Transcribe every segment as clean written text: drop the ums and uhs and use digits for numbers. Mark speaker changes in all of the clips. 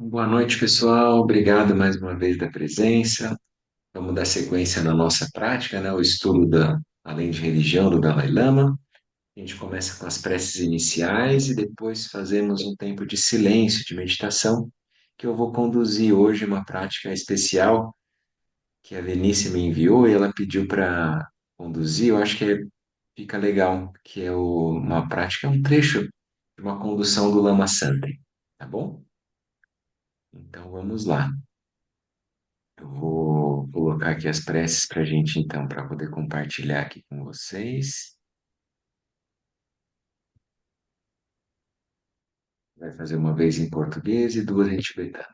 Speaker 1: Boa noite, pessoal. Obrigado mais uma vez da presença. Vamos dar sequência na nossa prática, né? O estudo além de religião, do Dalai Lama. A gente começa com as preces iniciais e depois fazemos um tempo de silêncio, de meditação, que eu vou conduzir hoje uma prática especial que a Venice me enviou e ela pediu para conduzir. Eu acho que fica legal, que é uma prática, um trecho de uma condução do Lama Santen, tá bom? Então vamos lá. Eu vou colocar aqui as preces para a gente, então, para poder compartilhar aqui com vocês. Vai fazer uma vez em português e duas em tibetano.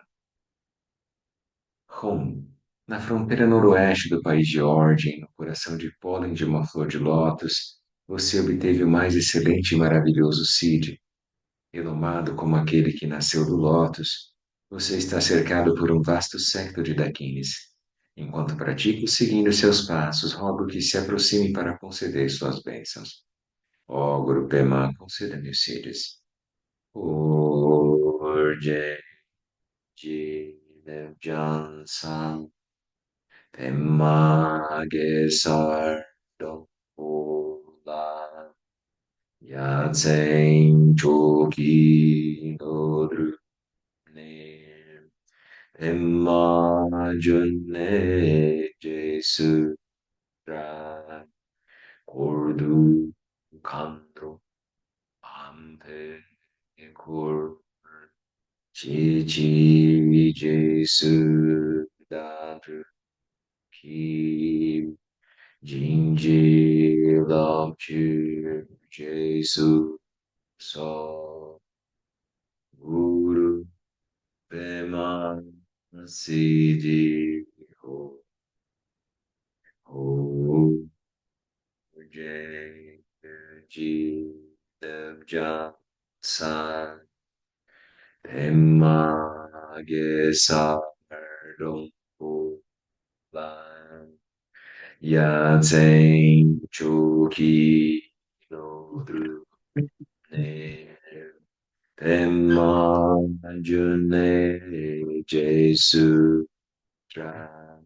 Speaker 1: Home. Na fronteira noroeste do país de origem, no coração de pólen de uma flor de lótus, você obteve o mais excelente e maravilhoso seed, renomado como aquele que nasceu do lótus. Você está cercado por um vasto séquito de dakinis. Enquanto pratico seguindo seus passos, rogo que se aproxime para conceder suas bênçãos. Ó Guru Pema, conceda-me os cílios. Urge de Jansan, Pema Gesar, Ola, Yatsen Choki Nodru, Ne, Pema Junne Jesu, Ra, Kordu, Kandro, Ampe, Kur, Chichi Jesu Dadru Ki Jinji Lamchu Jesu So Guru Pema Siddhi Ho Ho Jai Ji Devja San Pema Gesar Dong Lan Yazen Choki no Dru Ne Pema June Jesu Tra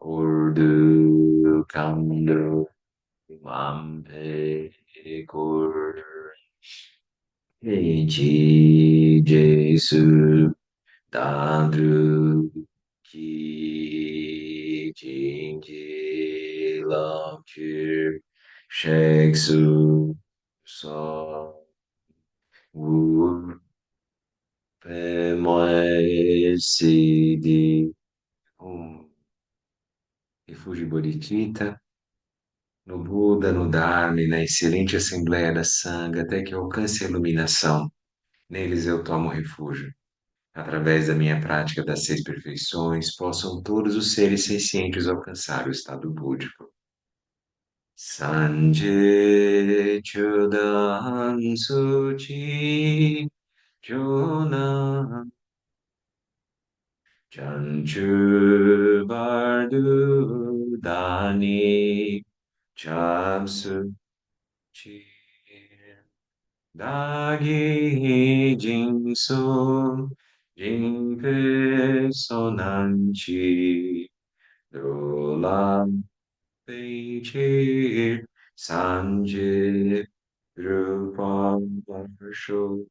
Speaker 1: Ordu Kando Mampe Kur Eiji Jesu Dadru Ki Jinji Lam Chir Sheksu So Wu Pe Moe Sidi Om. Refúgio Bodhicitta, no Buda, no Dharma e na excelente Assembleia da Sangha, até que eu alcance a iluminação. Neles eu tomo refúgio. Através da minha prática das seis perfeições, possam todos os seres sencientes alcançar o estado búdico. Sanje Chudan Suchi Jona Chanchu Bardu Dani Chapsu Chi Dagi Jinsu Jinpe Sonanchi Dolam Peichi Sanje Drupam Varsho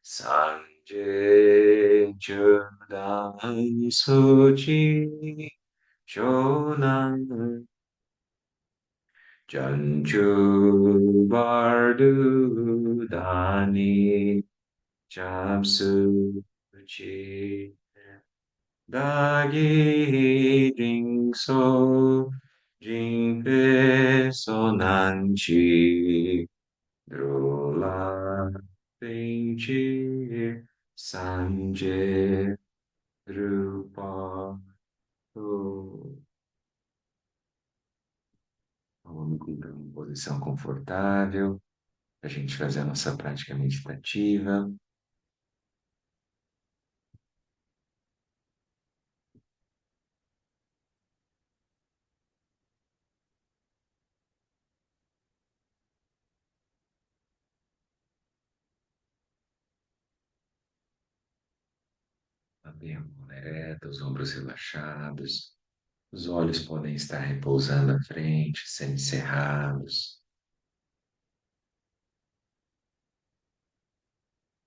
Speaker 1: Sanje Chudan Suchi Shonan Janju Bardu Dani Japsu Chi Dagi Jingso Jingpe Sonanchi Drola Penchi Sanje Drupa. Vamos encontrar uma posição confortável, para a gente fazer a nossa prática meditativa. Mantenha a coluna ereta, os ombros relaxados. Os olhos podem estar repousando à frente, semicerrados.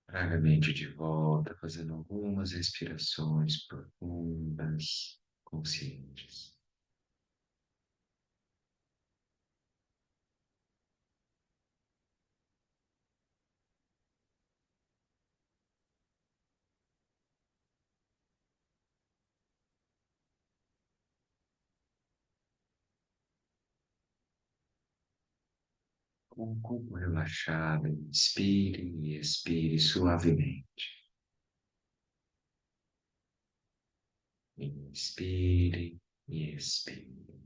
Speaker 1: Traga a mente de volta, fazendo algumas respirações profundas, conscientes. Com o corpo relaxado, inspire e expire suavemente. Inspire e expire.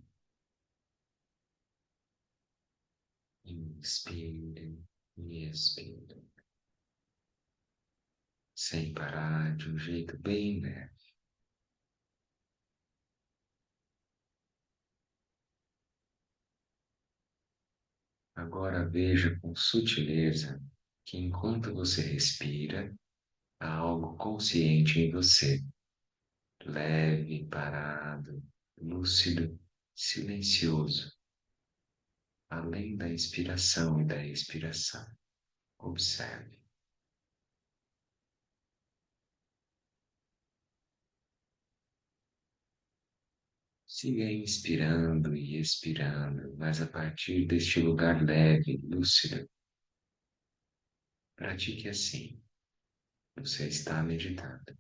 Speaker 1: Inspire e expire. Sem parar, de um jeito bem leve. Agora veja com sutileza que enquanto você respira, há algo consciente em você, leve, parado, lúcido, silencioso, além da inspiração e da expiração. Observe. Siga inspirando e expirando, mas a partir deste lugar leve, lúcido, pratique assim. Você está meditando.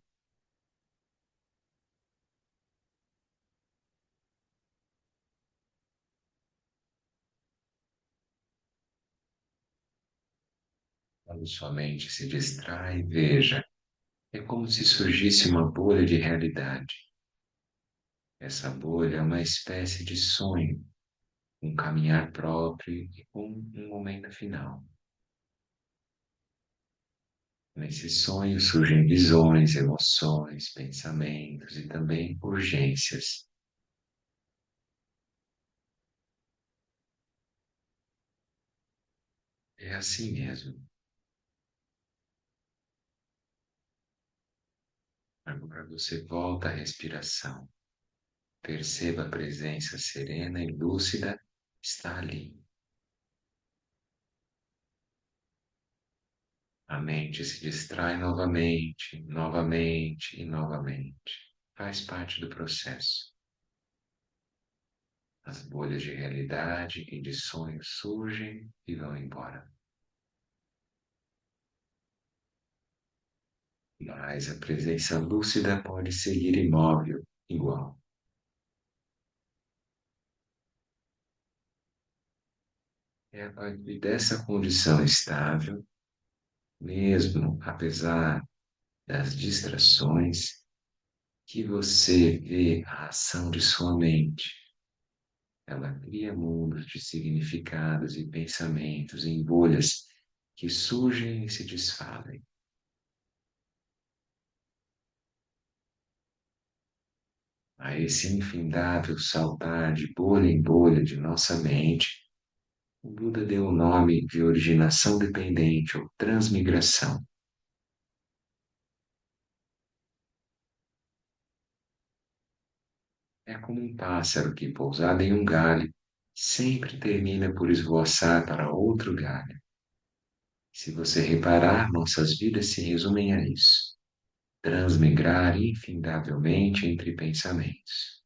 Speaker 1: Quando sua mente se distrai, veja, é como se surgisse uma bolha de realidade. Essa bolha é uma espécie de sonho, um caminhar próprio e com um momento final. Nesse sonho surgem visões, emoções, pensamentos e também urgências. É assim mesmo. Agora você volta à respiração. Perceba a presença serena e lúcida está ali. A mente se distrai novamente, novamente e novamente. Faz parte do processo. As bolhas de realidade e de sonhos surgem e vão embora. Mas a presença lúcida pode seguir imóvel, igual. É a partir dessa condição estável, mesmo apesar das distrações, que você vê a ação de sua mente. Ela cria mundos de significados e pensamentos em bolhas que surgem e se desfazem. A esse infindável saltar de bolha em bolha de nossa mente, o Buda deu o nome de originação dependente ou transmigração. É como um pássaro que, pousado em um galho, sempre termina por esvoaçar para outro galho. Se você reparar, nossas vidas se resumem a isso: transmigrar infindavelmente entre pensamentos.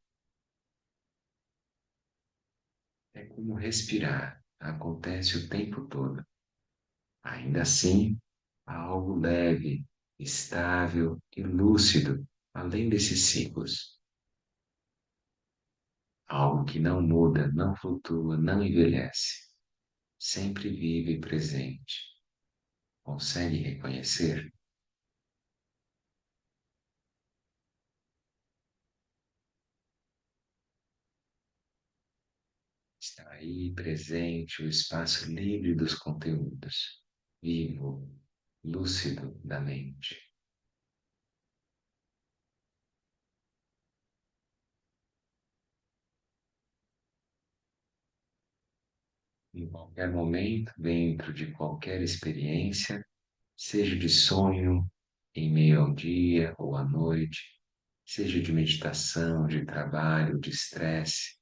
Speaker 1: É como respirar, acontece o tempo todo. Ainda assim, há algo leve, estável e lúcido além desses ciclos. Algo que não muda, não flutua, não envelhece. Sempre vive e presente. Consegue reconhecer? Está aí presente o espaço livre dos conteúdos, vivo, lúcido da mente. Em qualquer momento, dentro de qualquer experiência, seja de sonho, em meio ao dia ou à noite, seja de meditação, de trabalho, de estresse,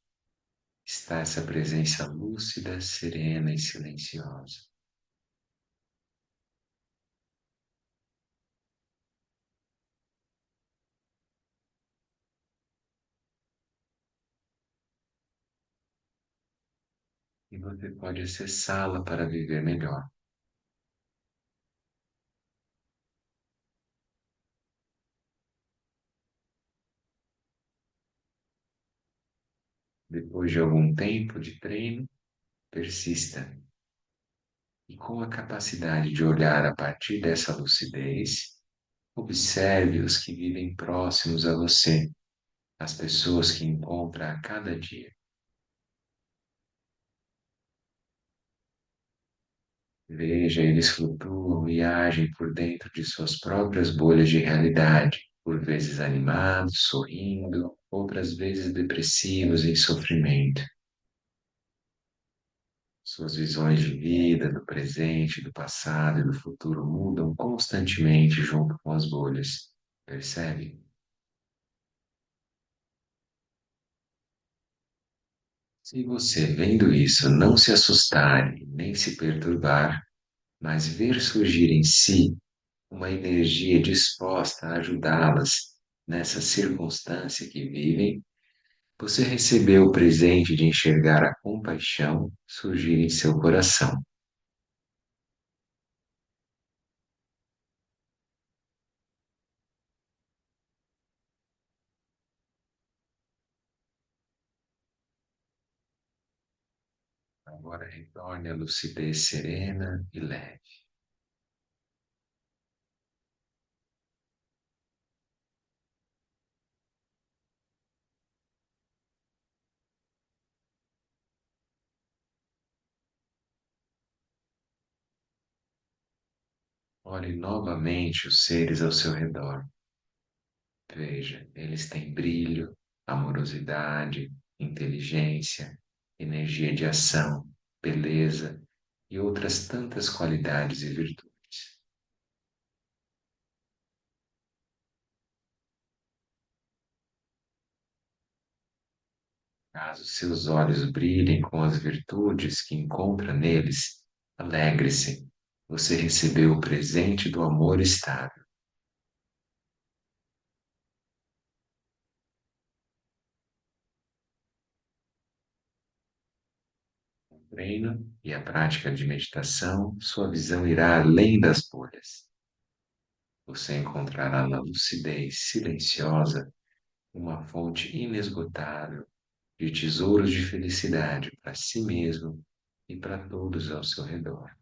Speaker 1: está essa presença lúcida, serena e silenciosa. E você pode acessá-la para viver melhor. Depois de algum tempo de treino, persista. E com a capacidade de olhar a partir dessa lucidez, observe os que vivem próximos a você, as pessoas que encontra a cada dia. Veja, eles flutuam e agem por dentro de suas próprias bolhas de realidade, por vezes animados, sorrindo, outras vezes depressivos em sofrimento. Suas visões de vida, do presente, do passado e do futuro mudam constantemente junto com as bolhas. Percebe? Se você, vendo isso, não se assustar e nem se perturbar, mas ver surgir em si uma energia disposta a ajudá-las nessa circunstância que vivem, você recebeu o presente de enxergar a compaixão surgir em seu coração. Agora retorne à lucidez serena e leve. Olhe novamente os seres ao seu redor. Veja, eles têm brilho, amorosidade, inteligência, energia de ação, beleza e outras tantas qualidades e virtudes. Caso seus olhos brilhem com as virtudes que encontra neles, alegre-se. Você recebeu o presente do amor estável. O treino e a prática de meditação, sua visão irá além das bolhas. Você encontrará na lucidez silenciosa uma fonte inesgotável de tesouros de felicidade para si mesmo e para todos ao seu redor.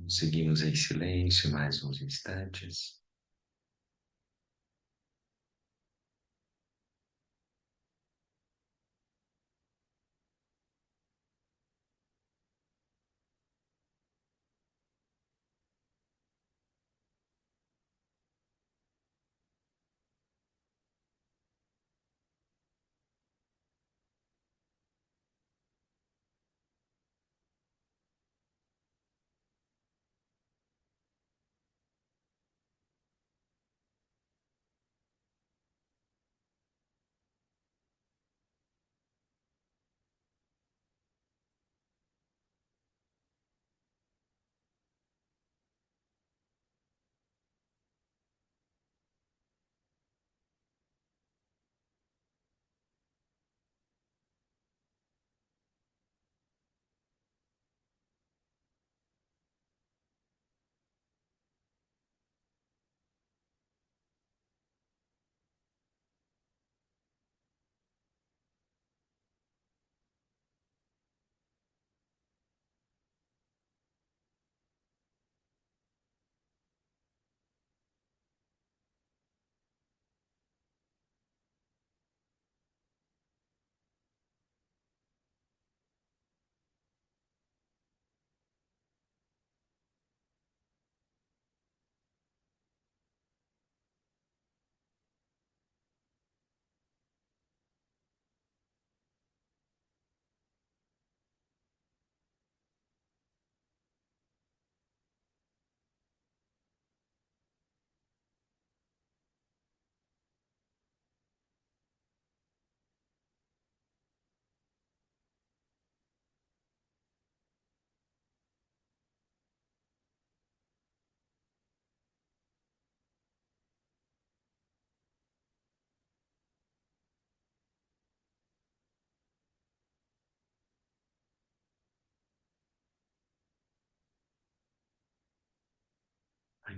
Speaker 1: Seguimos em silêncio mais uns instantes.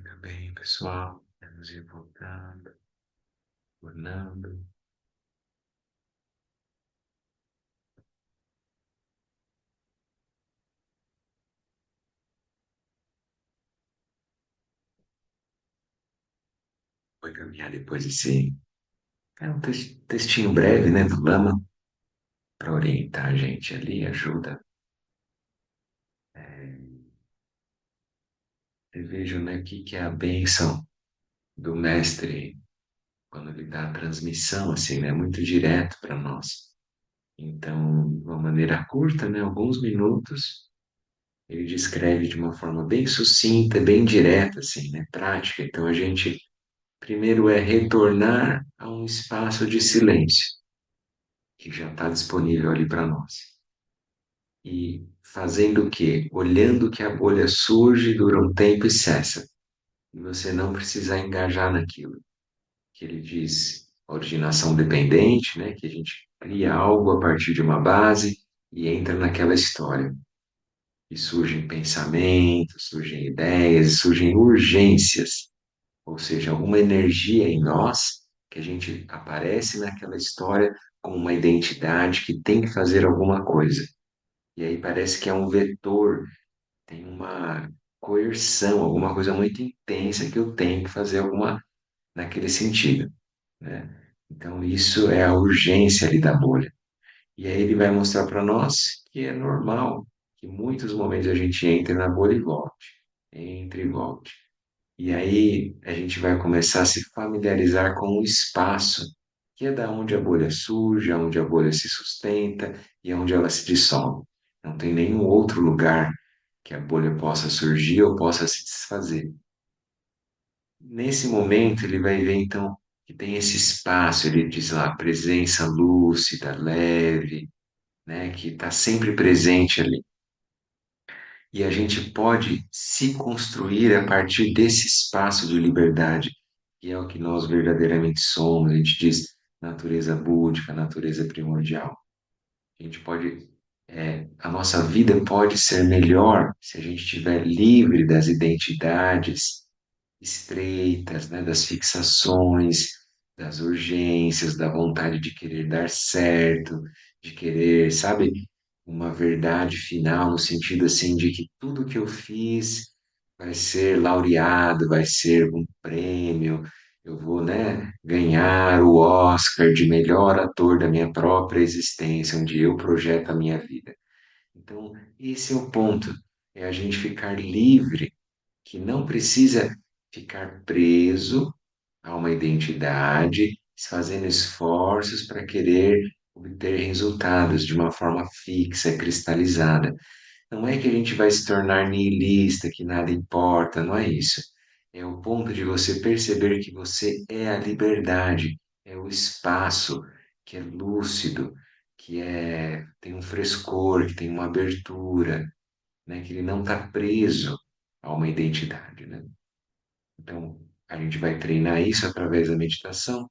Speaker 1: Muito bem, pessoal. Vamos ir voltando, tornando. Vou encaminhar depois esse. É um textinho breve, né, do Lama, para orientar a gente ali, ajuda. É, eu vejo, né, que é a bênção do mestre quando ele dá a transmissão, assim, né, muito direto para nós. Então, de uma maneira curta, né, alguns minutos, ele descreve de uma forma bem sucinta, bem direta, assim, né, prática. Então, a gente primeiro é retornar a um espaço de silêncio que já está disponível ali para nós. E fazendo o quê? Olhando que a bolha surge, dura um tempo e cessa. E você não precisa engajar naquilo. Que ele diz originação dependente, né? Que a gente cria algo a partir de uma base e entra naquela história. E surgem pensamentos, surgem ideias, surgem urgências, ou seja, alguma energia em nós que a gente aparece naquela história com uma identidade que tem que fazer alguma coisa. E aí parece que é um vetor, tem uma coerção, alguma coisa muito intensa que eu tenho que fazer alguma naquele sentido, né? Então isso é a urgência ali da bolha. E aí ele vai mostrar para nós que é normal que em muitos momentos a gente entre na bolha e volte, entre e volte. E aí a gente vai começar a se familiarizar com o espaço, que é da onde a bolha surge, onde a bolha se sustenta e onde ela se dissolve. Não tem nenhum outro lugar que a bolha possa surgir ou possa se desfazer. Nesse momento, ele vai ver então que tem esse espaço, ele diz lá, presença lúcida, leve, né, que está sempre presente ali. E a gente pode se construir a partir desse espaço de liberdade, que é o que nós verdadeiramente somos. A gente diz natureza búdica, natureza primordial. A gente pode, a nossa vida pode ser melhor se a gente estiver livre das identidades estreitas, né, das fixações, das urgências, da vontade de querer dar certo, de querer, sabe, uma verdade final, no sentido assim de que tudo que eu fiz vai ser laureado, vai ser um prêmio, eu vou, né, ganhar o Oscar de melhor ator da minha própria existência, onde eu projeto a minha vida. Então, esse é o ponto, é a gente ficar livre, que não precisa ficar preso a uma identidade, fazendo esforços para querer obter resultados de uma forma fixa, cristalizada. Não é que a gente vai se tornar niilista, que nada importa, não é isso. É o ponto de você perceber que você é a liberdade, é o espaço que é lúcido, tem um frescor, que tem uma abertura, né, que ele não está preso a uma identidade, né? Então, a gente vai treinar isso através da meditação,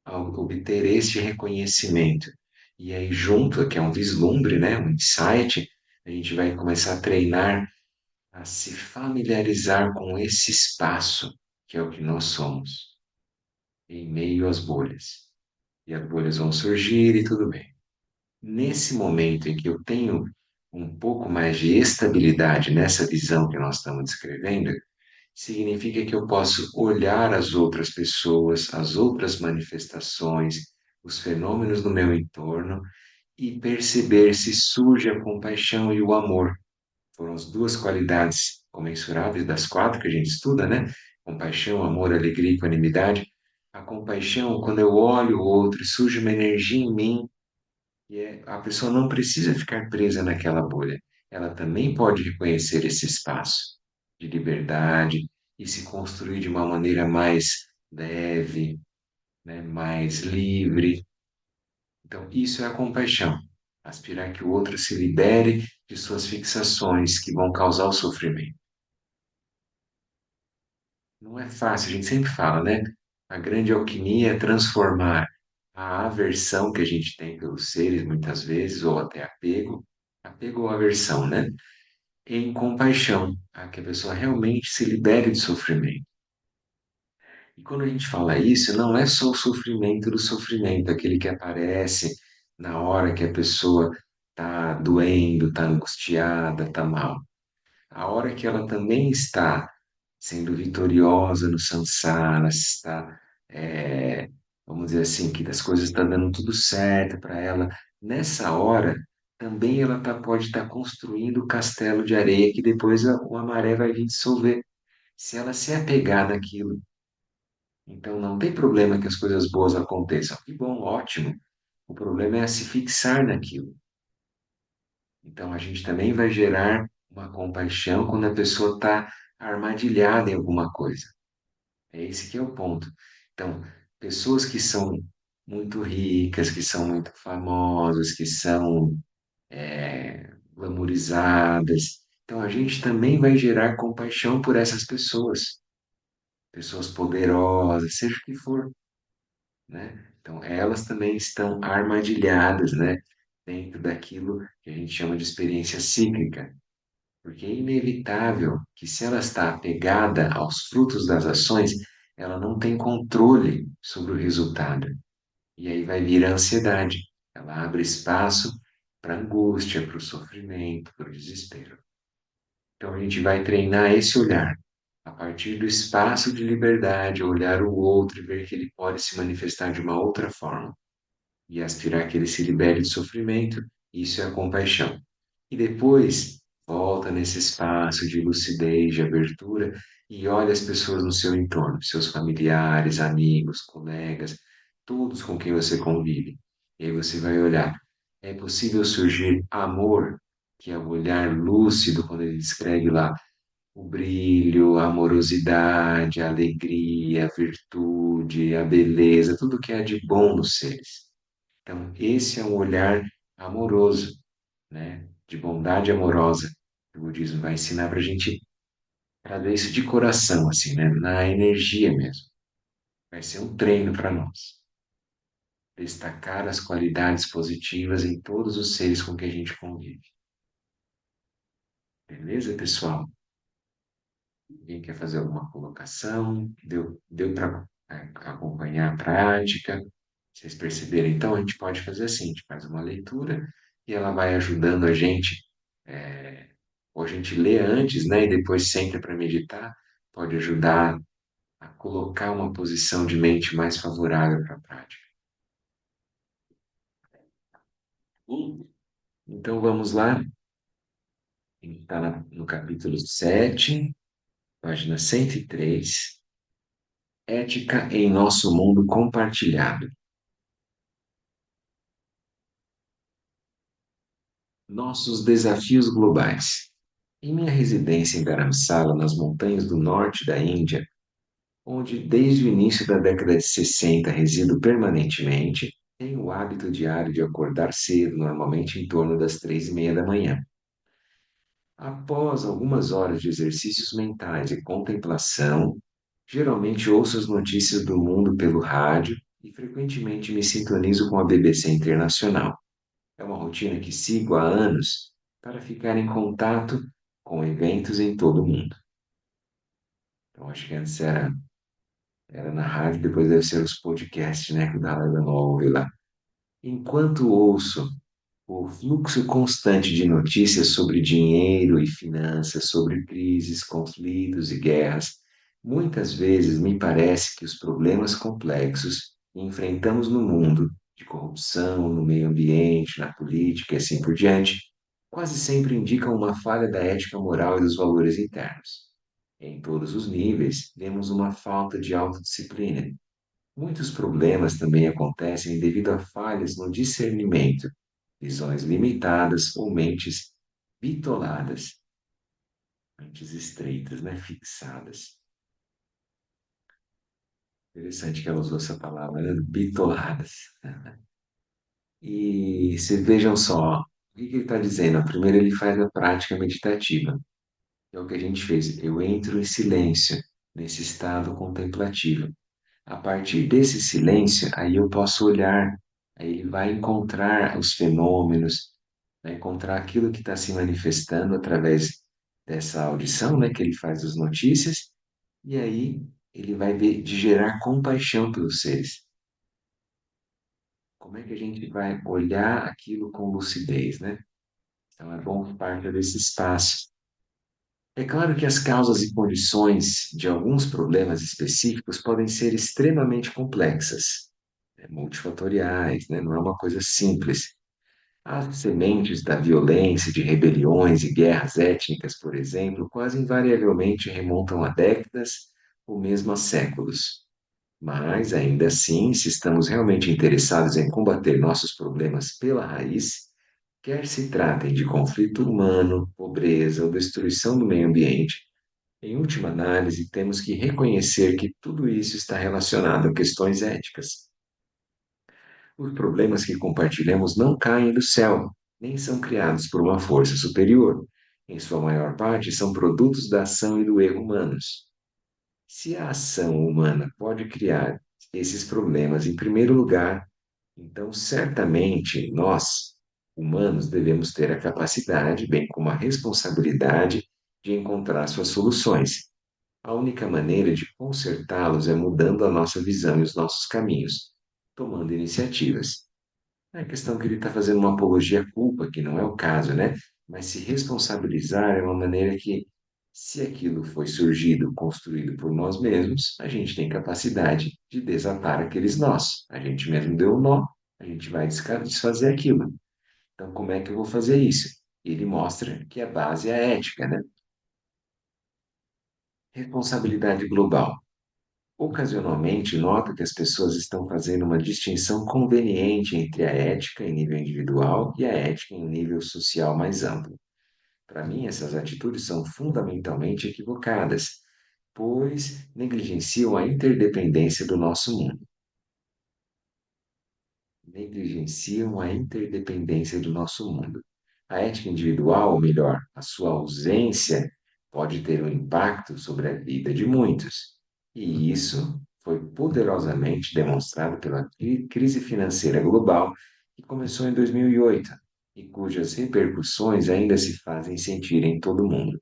Speaker 1: ao obter este reconhecimento. E aí, junto, que é um vislumbre, né, um insight, a gente vai começar a treinar, a se familiarizar com esse espaço, que é o que nós somos, em meio às bolhas. E as bolhas vão surgir e tudo bem. Nesse momento em que eu tenho um pouco mais de estabilidade nessa visão que nós estamos descrevendo, significa que eu posso olhar as outras pessoas, as outras manifestações, os fenômenos do meu entorno e perceber se surge a compaixão e o amor. Foram as duas qualidades comensuráveis das quatro que a gente estuda, né? Compaixão, amor, alegria e equanimidade. A compaixão, quando eu olho o outro, surge uma energia em mim a pessoa não precisa ficar presa naquela bolha. Ela também pode reconhecer esse espaço de liberdade e se construir de uma maneira mais leve, né, mais livre. Então, isso é a compaixão. Aspirar que o outro se libere de suas fixações que vão causar o sofrimento. Não é fácil, a gente sempre fala, né? A grande alquimia é transformar a aversão que a gente tem pelos seres, muitas vezes, ou até apego ou aversão, né? em compaixão, a que a pessoa realmente se libere de sofrimento. E quando a gente fala isso, não é só o sofrimento do sofrimento, aquele que aparece na hora que a pessoa está doendo, está angustiada, está mal. A hora que ela também está sendo vitoriosa no samsara, está, é, vamos dizer assim, que as coisas estão dando tudo certo para ela. Nessa hora, também ela pode estar construindo o castelo de areia que depois a maré vai vir dissolver. Se ela se apegar naquilo, então não tem problema que as coisas boas aconteçam. Que bom, ótimo. O problema é se fixar naquilo. Então a gente também vai gerar uma compaixão quando a pessoa está armadilhada em alguma coisa. É esse que é o ponto. Então, pessoas que são muito ricas, que são muito famosas, que são glamorizadas. Então a gente também vai gerar compaixão por essas pessoas, pessoas poderosas, seja o que for, né? Então, elas também estão armadilhadas, né? Dentro daquilo que a gente chama de experiência cíclica, porque é inevitável que se ela está apegada aos frutos das ações, ela não tem controle sobre o resultado. E aí vai vir a ansiedade. Ela abre espaço para a angústia, para o sofrimento, para o desespero. Então, a gente vai treinar esse olhar. A partir do espaço de liberdade, olhar o outro e ver que ele pode se manifestar de uma outra forma e aspirar que ele se libere de sofrimento, isso é a compaixão. E depois volta nesse espaço de lucidez, de abertura e olha as pessoas no seu entorno, seus familiares, amigos, colegas, todos com quem você convive. E aí você vai olhar, é possível surgir amor, que é o olhar lúcido quando ele descreve lá o brilho, a amorosidade, a alegria, a virtude, a beleza, tudo que há de bom nos seres. Então, esse é um olhar amoroso, né? De bondade amorosa. O budismo vai ensinar para a gente trazer isso de coração, assim, né? Na energia mesmo. Vai ser um treino para nós. Destacar as qualidades positivas em todos os seres com que a gente convive. Beleza, pessoal? Alguém quer fazer alguma colocação? Deu para acompanhar a prática? Vocês perceberam? Então, a gente pode fazer assim: a gente faz uma leitura e ela vai ajudando a gente. Ou a gente lê antes, né, e depois senta para meditar, pode ajudar a colocar uma posição de mente mais favorável para a prática. Então, vamos lá. Está no capítulo 7, página 103. Ética em nosso mundo compartilhado. Nossos desafios globais. Em minha residência em Dharamsala, nas montanhas do norte da Índia, onde desde o início da década de 60 resido permanentemente, tenho o hábito diário de acordar cedo, normalmente em torno das 3:30 da manhã. Após algumas horas de exercícios mentais e contemplação, geralmente ouço as notícias do mundo pelo rádio e frequentemente me sintonizo com a BBC Internacional. É uma rotina que sigo há anos para ficar em contato com eventos em todo o mundo. Então, acho que antes era na rádio, depois deve ser os podcasts, né, que o Dalai Lama ouve lá. Enquanto ouço o fluxo constante de notícias sobre dinheiro e finanças, sobre crises, conflitos e guerras, muitas vezes me parece que os problemas complexos que enfrentamos no mundo, de corrupção, no meio ambiente, na política e assim por diante, quase sempre indicam uma falha da ética moral e dos valores internos. Em todos os níveis, vemos uma falta de autodisciplina. Muitos problemas também acontecem devido a falhas no discernimento, visões limitadas ou mentes bitoladas, mentes estreitas, né? Fixadas. Interessante que ela usou essa palavra, né? Bitoladas. E se vejam só, o que ele está dizendo? Primeiro ele faz a prática meditativa, que é o que a gente fez. Eu entro em silêncio, nesse estado contemplativo. A partir desse silêncio, aí eu posso olhar, aí ele vai encontrar os fenômenos, vai encontrar aquilo que está se manifestando através dessa audição, né, que ele faz das notícias, e aí ele vai ver de gerar compaixão pelos seres. Como é que a gente vai olhar aquilo com lucidez, né? Então é bom que parta desse espaço. É claro que as causas e condições de alguns problemas específicos podem ser extremamente complexas, multifatoriais, né? Não é uma coisa simples. As sementes da violência, de rebeliões e guerras étnicas, por exemplo, quase invariavelmente remontam a décadas ou mesmo a séculos. Mas, ainda assim, se estamos realmente interessados em combater nossos problemas pela raiz, quer se tratem de conflito humano, pobreza ou destruição do meio ambiente, em última análise, temos que reconhecer que tudo isso está relacionado a questões éticas. Os problemas que compartilhamos não caem do céu, nem são criados por uma força superior. Em sua maior parte, são produtos da ação e do erro humanos. Se a ação humana pode criar esses problemas em primeiro lugar, então certamente nós, humanos, devemos ter a capacidade, bem como a responsabilidade, de encontrar suas soluções. A única maneira de consertá-los é mudando a nossa visão e os nossos caminhos, tomando iniciativas. É a questão que ele está fazendo uma apologia à culpa, que não é o caso, né? Mas se responsabilizar é uma maneira que, se aquilo foi surgido, construído por nós mesmos, a gente tem capacidade de desatar aqueles nós. A gente mesmo deu um nó, a gente vai desfazer aquilo. Então, como é que eu vou fazer isso? Ele mostra que a base é a ética, né? Responsabilidade global. Ocasionalmente, noto que as pessoas estão fazendo uma distinção conveniente entre a ética em nível individual e a ética em nível social mais amplo. Para mim, essas atitudes são fundamentalmente equivocadas, pois negligenciam a interdependência do nosso mundo. Negligenciam a interdependência do nosso mundo. A ética individual, ou melhor, a sua ausência, pode ter um impacto sobre a vida de muitos. E isso foi poderosamente demonstrado pela crise financeira global que começou em 2008 e cujas repercussões ainda se fazem sentir em todo o mundo.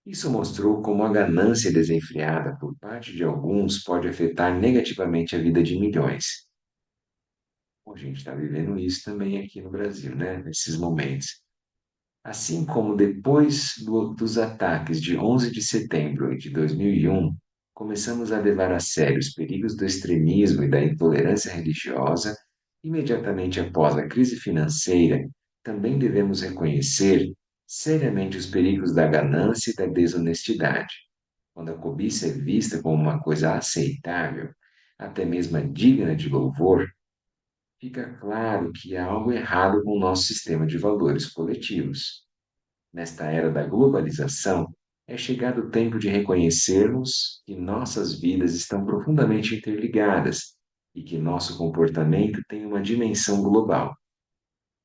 Speaker 1: Isso mostrou como a ganância desenfreada por parte de alguns pode afetar negativamente a vida de milhões. A gente está vivendo isso também aqui no Brasil, né? Nesses momentos. Assim como depois dos ataques de 11 de setembro de 2001, começamos a levar a sério os perigos do extremismo e da intolerância religiosa, imediatamente após a crise financeira, também devemos reconhecer seriamente os perigos da ganância e da desonestidade. Quando a cobiça é vista como uma coisa aceitável, até mesmo digna de louvor, fica claro que há algo errado com o nosso sistema de valores coletivos. Nesta era da globalização, é chegado o tempo de reconhecermos que nossas vidas estão profundamente interligadas e que nosso comportamento tem uma dimensão global.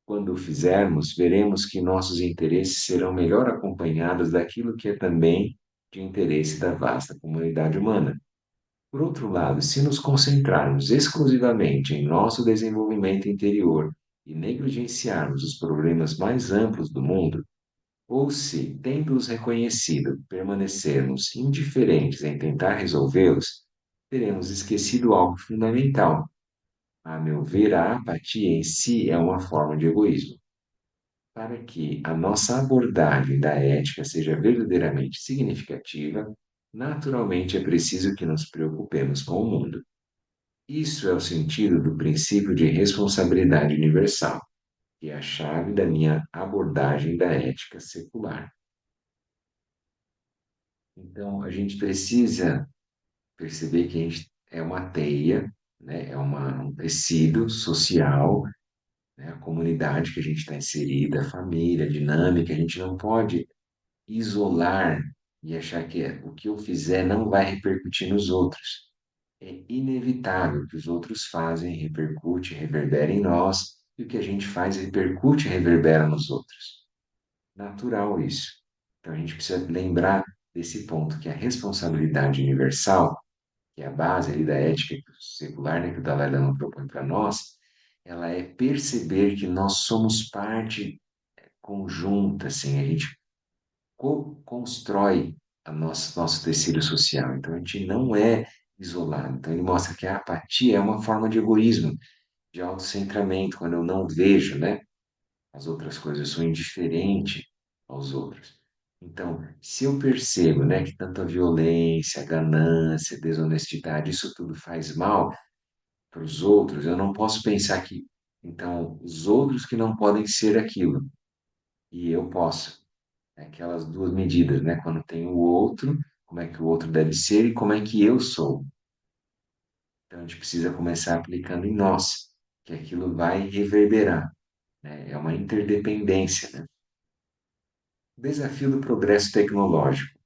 Speaker 1: Quando o fizermos, veremos que nossos interesses serão melhor acompanhados daquilo que é também de interesse da vasta comunidade humana. Por outro lado, se nos concentrarmos exclusivamente em nosso desenvolvimento interior e negligenciarmos os problemas mais amplos do mundo, ou se, tendo-os reconhecido, permanecermos indiferentes em tentar resolvê-los, teremos esquecido algo fundamental. A meu ver, a apatia em si é uma forma de egoísmo. Para que a nossa abordagem da ética seja verdadeiramente significativa, naturalmente é preciso que nos preocupemos com o mundo. Isso é o sentido do princípio de responsabilidade universal, que é a chave da minha abordagem da ética secular. Então, a gente precisa perceber que a gente é uma teia, né? Um tecido social, né? A comunidade que a gente está inserida, a família, a dinâmica, a gente não pode isolar e achar que o que eu fizer não vai repercutir nos outros. É inevitável que os outros fazem, repercute, reverbera em nós, e o que a gente faz repercute e reverbera nos outros. Natural isso. Então a gente precisa lembrar desse ponto, que a responsabilidade universal, que é a base ali da ética secular, né, que o Dalai Lama propõe para nós, ela é perceber que nós somos parte conjunta, assim, a gente constrói nosso tecido social. Então, a gente não é isolado. Então, ele mostra que a apatia é uma forma de egoísmo, de autocentramento, quando eu não vejo, né, as outras coisas, eu sou indiferente aos outros. Então, se eu percebo, né, que tanta violência, ganância, desonestidade, isso tudo faz mal para os outros, eu não posso pensar que, então, os outros que não podem ser aquilo, e eu posso. É aquelas duas medidas, né? Quando tem o outro, como é que o outro deve ser e como é que eu sou. Então, a gente precisa começar aplicando em nós, que aquilo vai reverberar, né? É uma interdependência, né? O desafio do progresso tecnológico.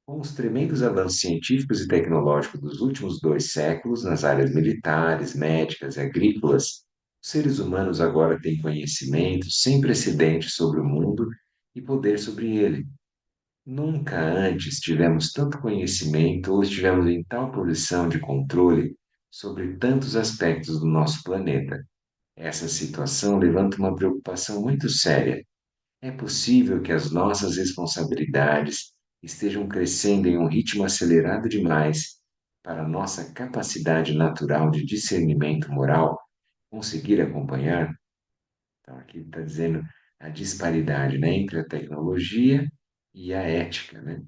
Speaker 1: Com os tremendos avanços científicos e tecnológicos dos últimos 2 séculos nas áreas militares, médicas e agrícolas, os seres humanos agora têm conhecimento sem precedentes sobre o mundo e poder sobre ele. Nunca antes tivemos tanto conhecimento ou estivemos em tal posição de controle sobre tantos aspectos do nosso planeta. Essa situação levanta uma preocupação muito séria. É possível que as nossas responsabilidades estejam crescendo em um ritmo acelerado demais para a nossa capacidade natural de discernimento moral conseguir acompanhar? Então, aqui está dizendo a disparidade, né, entre a tecnologia e a ética, né?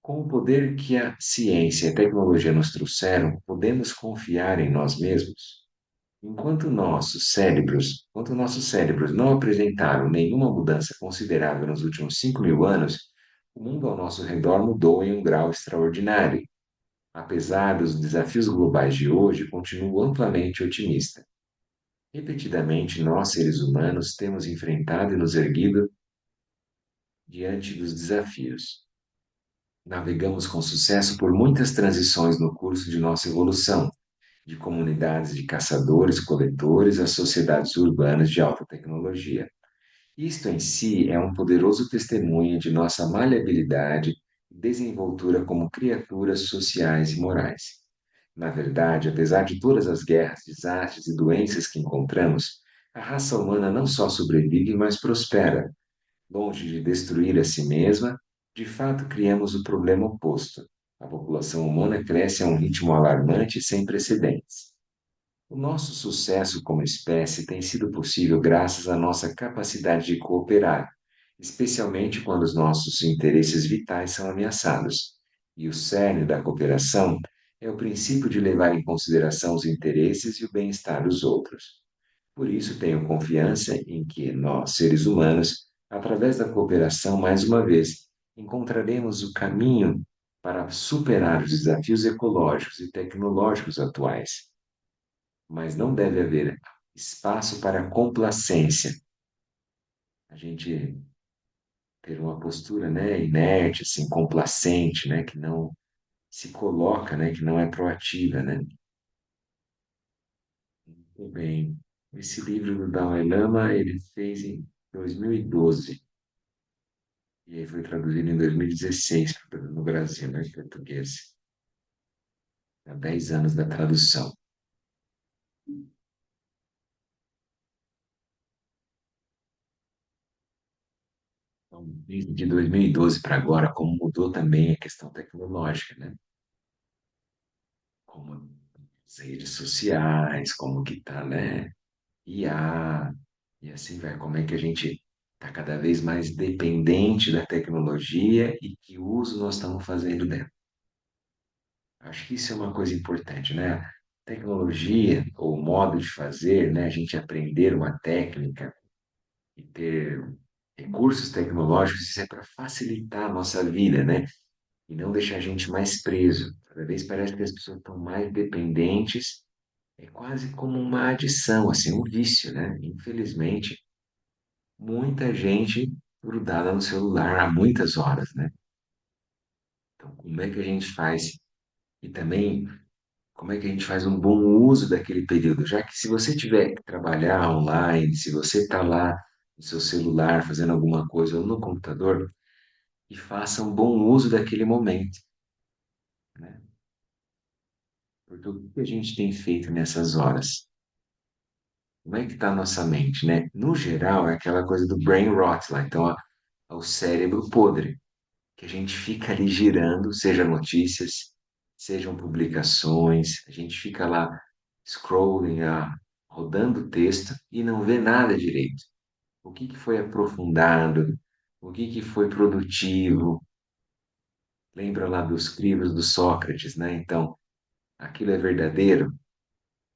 Speaker 1: Com o poder que a ciência e a tecnologia nos trouxeram, podemos confiar em nós mesmos? Enquanto nossos cérebros não apresentaram nenhuma mudança considerável nos últimos 5.000 anos, o mundo ao nosso redor mudou em um grau extraordinário. Apesar dos desafios globais de hoje, continuo amplamente otimista. Repetidamente, nós, seres humanos, temos enfrentado e nos erguido diante dos desafios. Navegamos com sucesso por muitas transições no curso de nossa evolução, de comunidades de caçadores-coletores a sociedades urbanas de alta tecnologia. Isto em si é um poderoso testemunho de nossa maleabilidade e desenvoltura como criaturas sociais e morais. Na verdade, apesar de todas as guerras, desastres e doenças que encontramos, a raça humana não só sobrevive, mas prospera. Longe de destruir a si mesma, de fato criamos o problema oposto. A população humana cresce a um ritmo alarmante e sem precedentes. O nosso sucesso como espécie tem sido possível graças à nossa capacidade de cooperar, especialmente quando os nossos interesses vitais são ameaçados. E o cerne da cooperação é o princípio de levar em consideração os interesses e o bem-estar dos outros. Por isso, tenho confiança em que nós, seres humanos, através da cooperação, mais uma vez, encontraremos o caminho para superar os desafios ecológicos e tecnológicos atuais. Mas não deve haver espaço para complacência. A gente ter uma postura, né, inerte, assim, complacente, né, que não se coloca, né, que não é proativa, né? Muito bem. Esse livro do Dalai Lama ele fez em 2012 e aí foi traduzido em 2016 no Brasil, né, em português. Há 10 anos da tradução. Então, desde de 2012 para agora, como mudou também a questão tecnológica, né? Como as redes sociais, como que tá, né? IA, e assim vai, como é que a gente está cada vez mais dependente da tecnologia e que uso nós estamos fazendo dela. Acho que isso é uma coisa importante, né? Tecnologia, ou modo de fazer, né? A gente aprender uma técnica e ter recursos tecnológicos, isso é para facilitar a nossa vida, né? E não deixar a gente mais preso. Cada vez parece que as pessoas estão mais dependentes, é quase como uma adição, assim, um vício, né? Infelizmente, muita gente grudada no celular há muitas horas, né? Então, como é que a gente faz? E também, como é que a gente faz um bom uso daquele período? Já que se você tiver que trabalhar online, se você está lá no seu celular fazendo alguma coisa ou no computador, e faça um bom uso daquele momento, né? Porque o que a gente tem feito nessas horas? Como é que está a nossa mente, né? No geral, é aquela coisa do brain rot lá. Então, ao cérebro podre, que a gente fica ali girando, seja notícias, sejam publicações, a gente fica lá scrolling, rodando o texto e não vê nada direito. O que que foi aprofundado? O que que foi produtivo? Lembra lá dos livros do Sócrates, né? Então, aquilo é verdadeiro?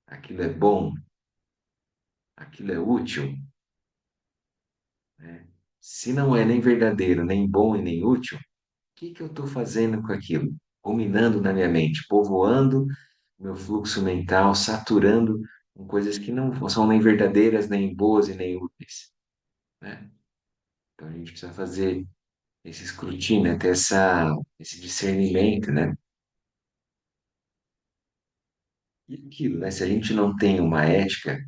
Speaker 1: Aquilo é bom? Aquilo é útil? Né? Se não é nem verdadeiro, nem bom e nem útil, o que que eu estou fazendo com aquilo? Ruminando na minha mente, povoando meu fluxo mental, saturando com coisas que não são nem verdadeiras, nem boas e nem úteis, né? Então a gente precisa fazer esse escrutínio, né? Ter esse discernimento, né? E aquilo, né? Se a gente não tem uma ética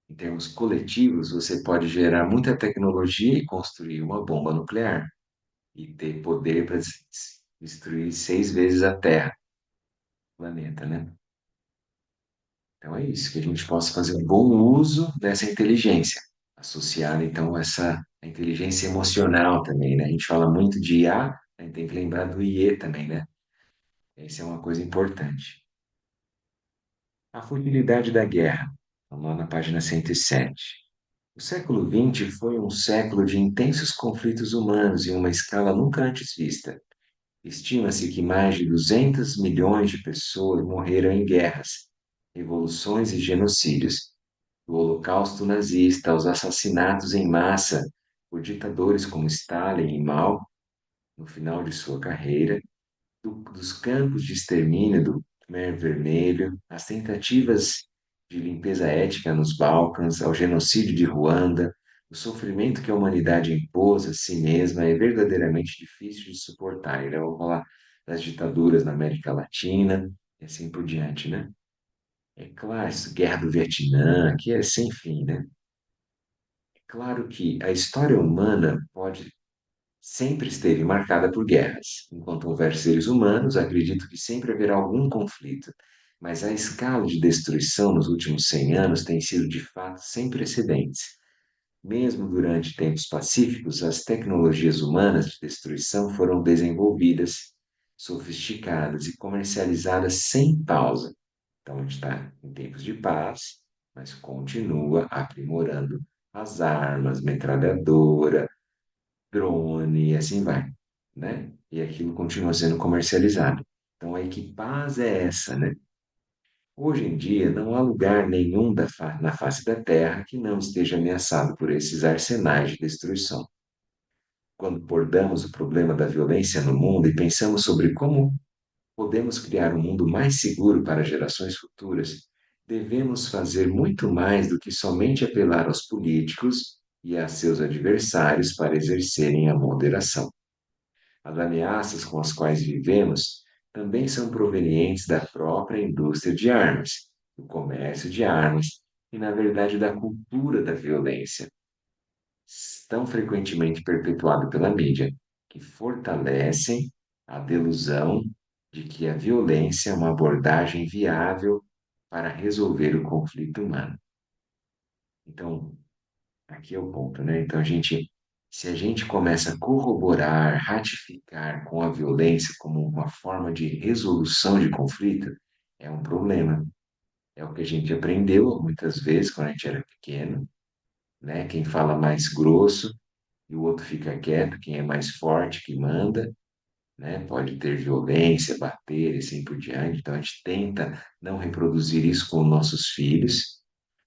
Speaker 1: em termos coletivos, você pode gerar muita tecnologia e construir uma bomba nuclear e ter poder para destruir 6 vezes a Terra, o planeta, né? Então é isso, que a gente possa fazer um bom uso dessa inteligência, associada então a essa a inteligência emocional também, né? A gente fala muito de IA, a gente tem que lembrar do IE também, né? Essa é uma coisa importante. A futilidade da guerra, vamos lá na página 107. O século XX foi um século de intensos conflitos humanos em uma escala nunca antes vista. Estima-se que mais de 200 milhões de pessoas morreram em guerras, revoluções e genocídios, do Holocausto nazista aos assassinatos em massa por ditadores como Stalin e Mao no final de sua carreira, dos campos de extermínio do Khmer Vermelho, às tentativas de limpeza étnica nos Balcãs, ao genocídio de Ruanda, o sofrimento que a humanidade impôs a si mesma é verdadeiramente difícil de suportar. E vamos falar das ditaduras na América Latina e assim por diante, né? É claro, essa guerra do Vietnã, que é sem fim, né? É claro que a história humana pode sempre esteve marcada por guerras. Enquanto houver seres humanos, acredito que sempre haverá algum conflito. Mas a escala de destruição nos últimos 100 anos tem sido de fato sem precedentes. Mesmo durante tempos pacíficos, as tecnologias humanas de destruição foram desenvolvidas, sofisticadas e comercializadas sem pausa. Então, a gente está em tempos de paz, mas continua aprimorando as armas, metralhadora, drone e assim vai, né? E aquilo continua sendo comercializado. Então, aí que paz é essa, né? Hoje em dia, não há lugar nenhum na face da Terra que não esteja ameaçado por esses arsenais de destruição. Quando abordamos o problema da violência no mundo e pensamos sobre como podemos criar um mundo mais seguro para gerações futuras, devemos fazer muito mais do que somente apelar aos políticos e a seus adversários para exercerem a moderação. As ameaças com as quais vivemos também são provenientes da própria indústria de armas, do comércio de armas e, na verdade, da cultura da violência, tão frequentemente perpetuada pela mídia, que fortalecem a delusão de que a violência é uma abordagem viável para resolver o conflito humano. Então, aqui é o ponto, né? Então, se a gente começa a corroborar, ratificar com a violência como uma forma de resolução de conflito, é um problema. É o que a gente aprendeu muitas vezes quando a gente era pequeno, né? Quem fala mais grosso e o outro fica quieto, quem é mais forte que manda, né? Pode ter violência, bater e assim por diante. Então, a gente tenta não reproduzir isso com nossos filhos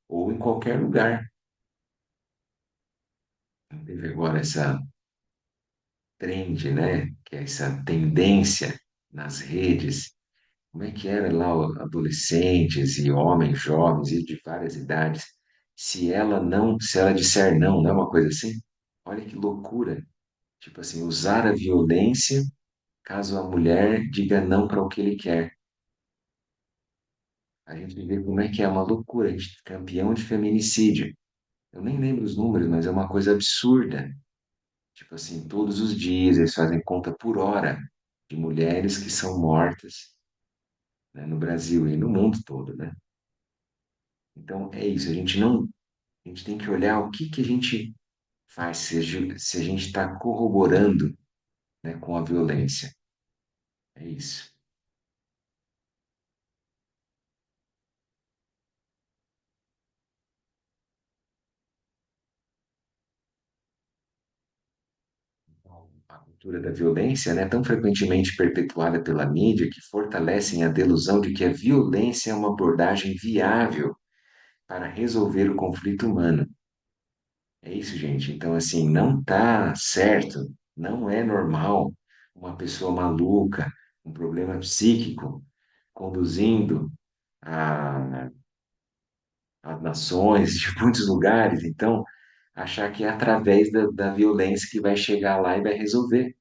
Speaker 1: ou em qualquer lugar. Teve agora essa trend, né? Que é essa tendência nas redes. Como é que era lá adolescentes e homens jovens e de várias idades? Se ela disser não, não é uma coisa assim? Olha que loucura. Tipo assim, usar a violência caso a mulher diga não para o que ele quer. A gente vê como é que é uma loucura. A gente é campeão de feminicídio. Eu nem lembro os números, mas é uma coisa absurda. Tipo assim, todos os dias eles fazem conta por hora de mulheres que são mortas, né, no Brasil e no mundo todo, né? Então é isso, a gente tem que olhar o que que a gente faz se a gente está corroborando, né, com a violência. É isso. A cultura da violência, né, tão frequentemente perpetuada pela mídia, que fortalecem a delusão de que a violência é uma abordagem viável para resolver o conflito humano. É isso, gente. Então, assim, não tá certo, não é normal uma pessoa maluca, um problema psíquico, conduzindo a, a nações de muitos lugares. Então, achar que é através da violência que vai chegar lá e vai resolver.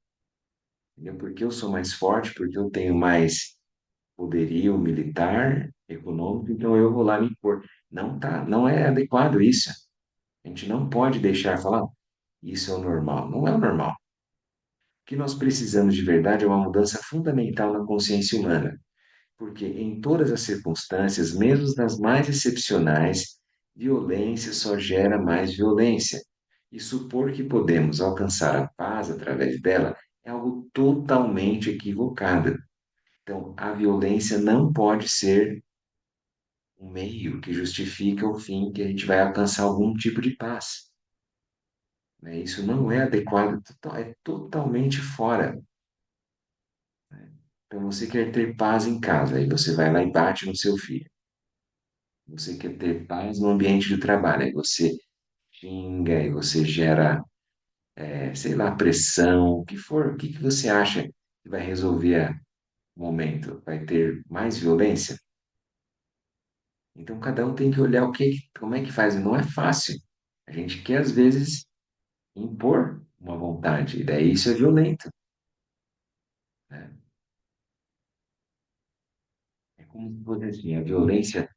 Speaker 1: Entendeu? Porque eu sou mais forte, porque eu tenho mais poderio militar, econômico, então eu vou lá me impor. Não tá, não é adequado isso. A gente não pode deixar falar, isso é o normal. Não é o normal. O que nós precisamos de verdade é uma mudança fundamental na consciência humana, porque em todas as circunstâncias, mesmo nas mais excepcionais, violência só gera mais violência. E supor que podemos alcançar a paz através dela é algo totalmente equivocado. Então, a violência não pode ser um meio que justifica o fim que a gente vai alcançar algum tipo de paz, né? Isso não é adequado, é totalmente fora. Então, você quer ter paz em casa, aí você vai lá e bate no seu filho. Você quer ter paz no ambiente de trabalho, aí você xinga, aí você gera, sei lá, pressão, o que for. O que que você acha que vai resolver o momento? Vai ter mais violência? Então, cada um tem que olhar como é que faz. E não é fácil. A gente quer, às vezes, impor uma vontade, e daí isso é violento, né? É como se fosse assim, a violência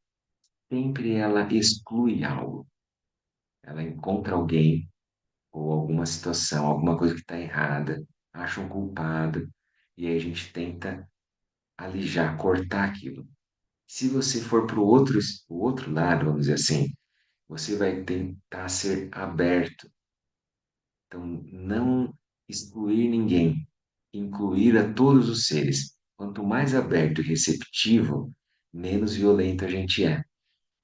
Speaker 1: sempre ela exclui algo. Ela encontra alguém ou alguma situação, alguma coisa que está errada, acha um culpado, e aí a gente tenta alijar, cortar aquilo. Se você for para o outro lado, vamos dizer assim, você vai tentar ser aberto. Então, não excluir ninguém, incluir a todos os seres. Quanto mais aberto e receptivo, menos violento a gente é.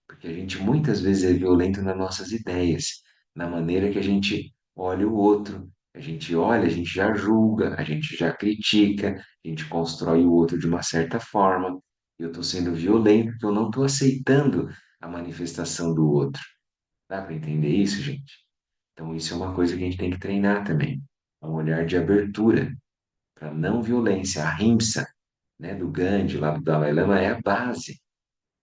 Speaker 1: Porque a gente muitas vezes é violento nas nossas ideias, na maneira que a gente olha o outro. A gente olha, a gente já julga, a gente já critica, a gente constrói o outro de uma certa forma. Eu estou sendo violento porque eu não estou aceitando a manifestação do outro. Dá para entender isso, gente? Então, isso é uma coisa que a gente tem que treinar também. É um olhar de abertura para não violência. A Ahimsa, né, do Gandhi, lá do Dalai Lama, é a base.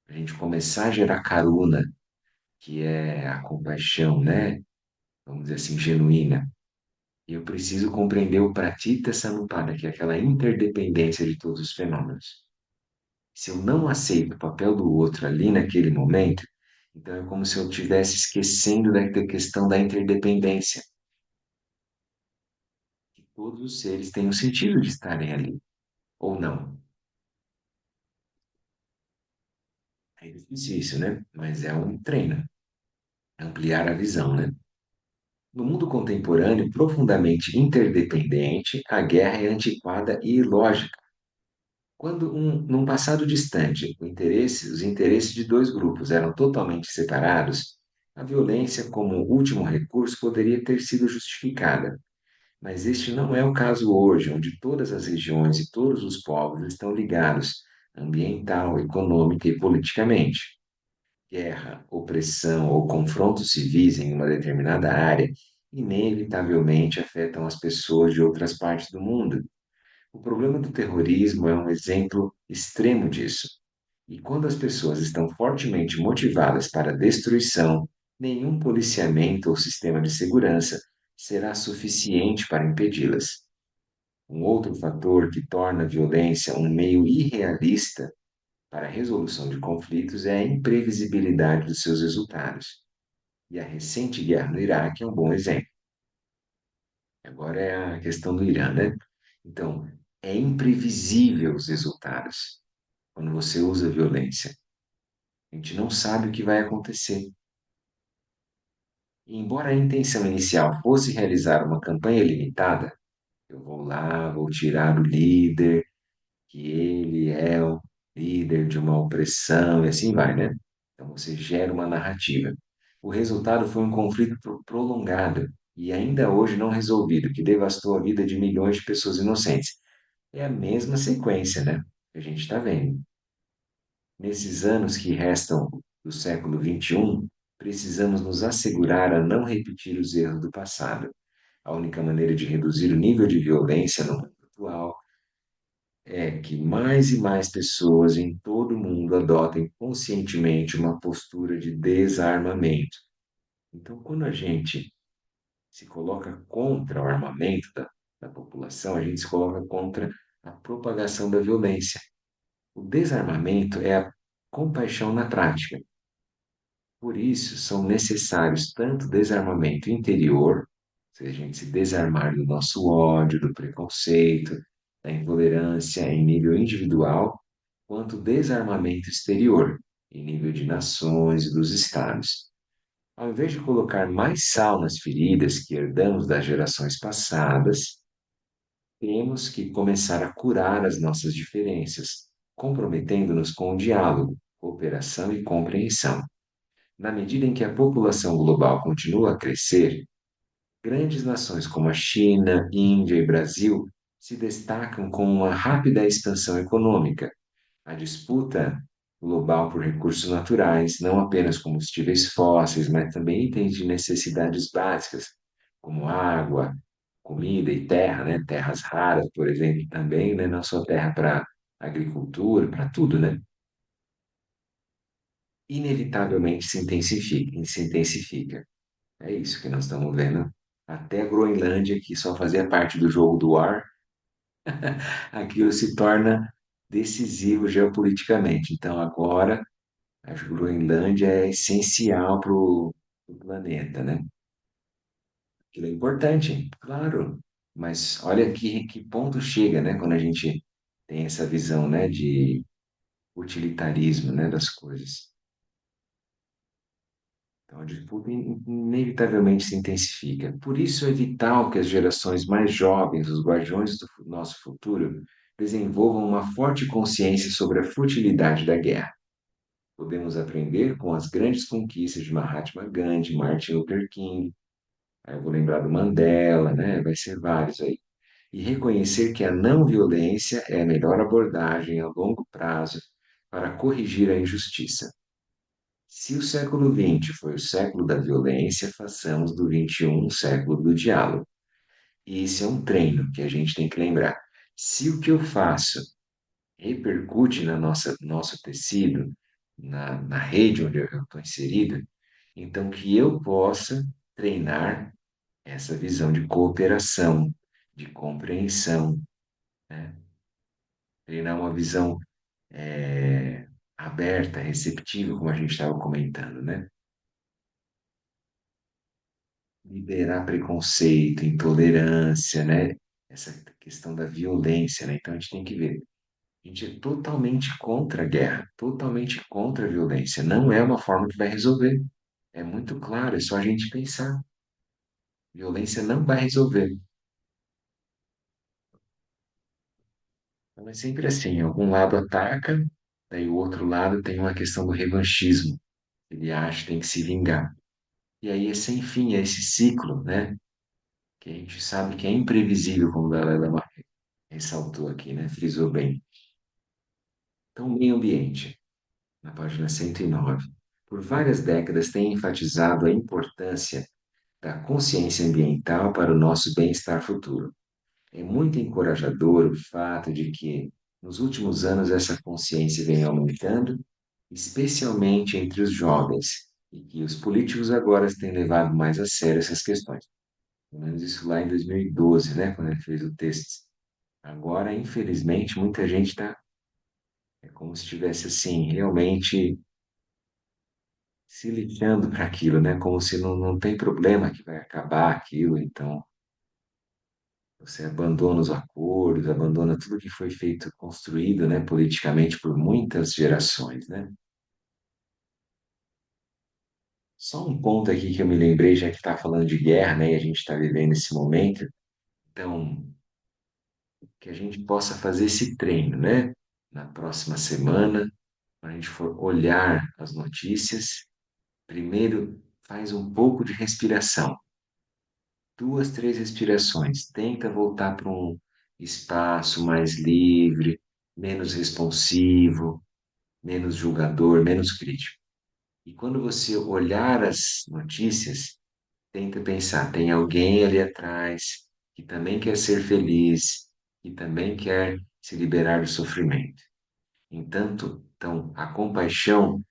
Speaker 1: A gente começar a gerar karuna, que é a compaixão, né? Vamos dizer assim, genuína. E eu preciso compreender o pratitya samuppada, que é aquela interdependência de todos os fenômenos. Se eu não aceito o papel do outro ali naquele momento, então é como se eu estivesse esquecendo da questão da interdependência. Que todos os seres têm o sentido de estarem ali, ou não. É difícil isso, né? Mas é um treino, ampliar a visão, né? No mundo contemporâneo, profundamente interdependente, a guerra é antiquada e ilógica. Num passado distante, os interesses de dois grupos eram totalmente separados, a violência como último recurso poderia ter sido justificada. Mas este não é o caso hoje, onde todas as regiões e todos os povos estão ligados ambiental, econômica e politicamente. Guerra, opressão ou confrontos civis em uma determinada área inevitavelmente afetam as pessoas de outras partes do mundo. O problema do terrorismo é um exemplo extremo disso. E quando as pessoas estão fortemente motivadas para a destruição, nenhum policiamento ou sistema de segurança será suficiente para impedi-las. Um outro fator que torna a violência um meio irrealista para a resolução de conflitos é a imprevisibilidade dos seus resultados. E a recente guerra no Iraque é um bom exemplo. Agora é a questão do Irã, né? Então, é imprevisível os resultados quando você usa violência. A gente não sabe o que vai acontecer. Embora a intenção inicial fosse realizar uma campanha limitada, eu vou lá, vou tirar o líder, que ele é o líder de uma opressão e assim vai, né? Então você gera uma narrativa. O resultado foi um conflito prolongado e ainda hoje não resolvido, que devastou a vida de milhões de pessoas inocentes. É a mesma sequência, né? Que a gente está vendo. Nesses anos que restam do século XXI, precisamos nos assegurar a não repetir os erros do passado. A única maneira de reduzir o nível de violência no mundo atual é que mais e mais pessoas em todo o mundo adotem conscientemente uma postura de desarmamento. Então, quando a gente se coloca contra o armamento da população, a gente se coloca contra a propagação da violência. O desarmamento é a compaixão na prática. Por isso, são necessários tanto desarmamento interior, se a gente se desarmar do nosso ódio, do preconceito, da intolerância em nível individual, quanto desarmamento exterior, em nível de nações e dos estados. Ao invés de colocar mais sal nas feridas que herdamos das gerações passadas, temos que começar a curar as nossas diferenças, comprometendo-nos com o diálogo, cooperação e compreensão. Na medida em que a população global continua a crescer, grandes nações como a China, Índia e Brasil se destacam com uma rápida expansão econômica. A disputa global por recursos naturais, não apenas combustíveis fósseis, mas também itens de necessidades básicas, como água, comida e terra, né? Terras raras, por exemplo, também, né? Não só terra para agricultura, para tudo, né? Inevitavelmente se intensifica. É isso que nós estamos vendo. Até a Groenlândia, que só fazia parte do jogo do ar, aquilo se torna decisivo geopoliticamente. Então, agora, a Groenlândia é essencial para o planeta, né? Aquilo é importante, claro. Mas olha que ponto chega, né? Quando a gente tem essa visão, né, de utilitarismo, né, das coisas. Então, a disputa inevitavelmente se intensifica. Por isso é vital que as gerações mais jovens, os guardiões do nosso futuro, desenvolvam uma forte consciência sobre a futilidade da guerra. Podemos aprender com as grandes conquistas de Mahatma Gandhi, Martin Luther King, aí eu vou lembrar do Mandela, né? Vai ser vários aí. E reconhecer que a não violência é a melhor abordagem a longo prazo para corrigir a injustiça. Se o século XX foi o século da violência, façamos do XXI o século do diálogo. E esse é um treino que a gente tem que lembrar. Se o que eu faço repercute na nosso tecido, na rede onde eu estou inserido, então que eu possa treinar essa visão de cooperação, de compreensão, né? Treinar uma visão aberta, receptiva, como a gente estava comentando, né? Liberar preconceito, intolerância, né? Essa questão da violência, né? Então a gente tem que ver. A gente é totalmente contra a guerra, totalmente contra a violência. Não é uma forma que vai resolver. É muito claro, é só a gente pensar. Violência não vai resolver. Então é sempre assim, algum lado ataca, daí o outro lado tem uma questão do revanchismo. Ele acha que tem que se vingar. E aí é sem fim, é esse ciclo, né? Que a gente sabe que é imprevisível, como o Dalai Lama ressaltou aqui, né? Frisou bem. Então, meio ambiente, na página 109. Por várias décadas tem enfatizado a importância da consciência ambiental para o nosso bem-estar futuro. É muito encorajador o fato de que, nos últimos anos, essa consciência vem aumentando, especialmente entre os jovens, e que os políticos agora têm levado mais a sério essas questões. Pelo menos isso lá em 2012, né, quando ele fez o texto. Agora, infelizmente, muita gente está, é como se estivesse assim, realmente se lixando para aquilo, né? Como se não tem problema que vai acabar aquilo, então você abandona os acordos, abandona tudo que foi feito, construído, né, politicamente por muitas gerações, né? Só um ponto aqui que eu me lembrei, já que está falando de guerra, né, e a gente está vivendo esse momento. Então, que a gente possa fazer esse treino, né? Na próxima semana, quando a gente for olhar as notícias, primeiro faz um pouco de respiração, duas, três respirações. Tenta voltar para um espaço mais livre, menos responsivo, menos julgador, menos crítico. E quando você olhar as notícias, tenta pensar, tem alguém ali atrás que também quer ser feliz, que também quer se liberar do sofrimento. Então, a compaixão,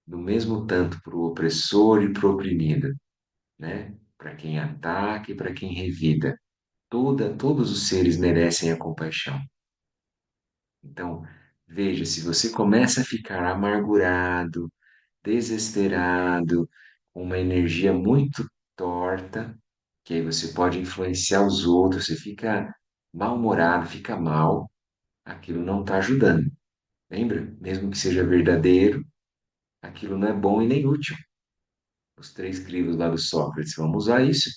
Speaker 1: do mesmo tanto para o opressor e para o oprimido, né? Para quem ataca e para quem revida. Todos os seres merecem a compaixão. Então, veja, se você começa a ficar amargurado, desesperado, com uma energia muito torta, que aí você pode influenciar os outros, você fica mal-humorado, fica mal, aquilo não está ajudando. Lembra? Mesmo que seja verdadeiro, aquilo não é bom e nem útil. Os três crivos lá do Sócrates, vamos usar isso.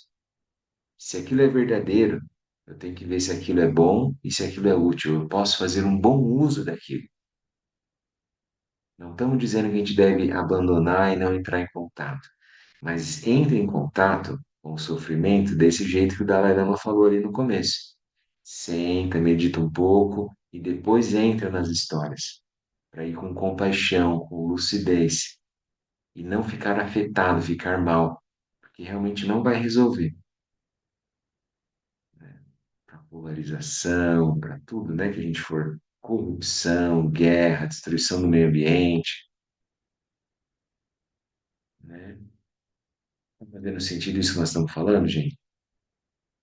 Speaker 1: Se aquilo é verdadeiro, eu tenho que ver se aquilo é bom e se aquilo é útil. Eu posso fazer um bom uso daquilo. Não estamos dizendo que a gente deve abandonar e não entrar em contato, mas entre em contato com o sofrimento desse jeito que o Dalai Lama falou ali no começo. Senta, medita um pouco e depois entra nas histórias, para ir com compaixão, com lucidez e não ficar afetado, ficar mal, porque realmente não vai resolver, né? Para polarização, para tudo, né, que a gente for, corrupção, guerra, destruição do meio ambiente, né? Tá fazendo sentido isso que nós estamos falando, gente?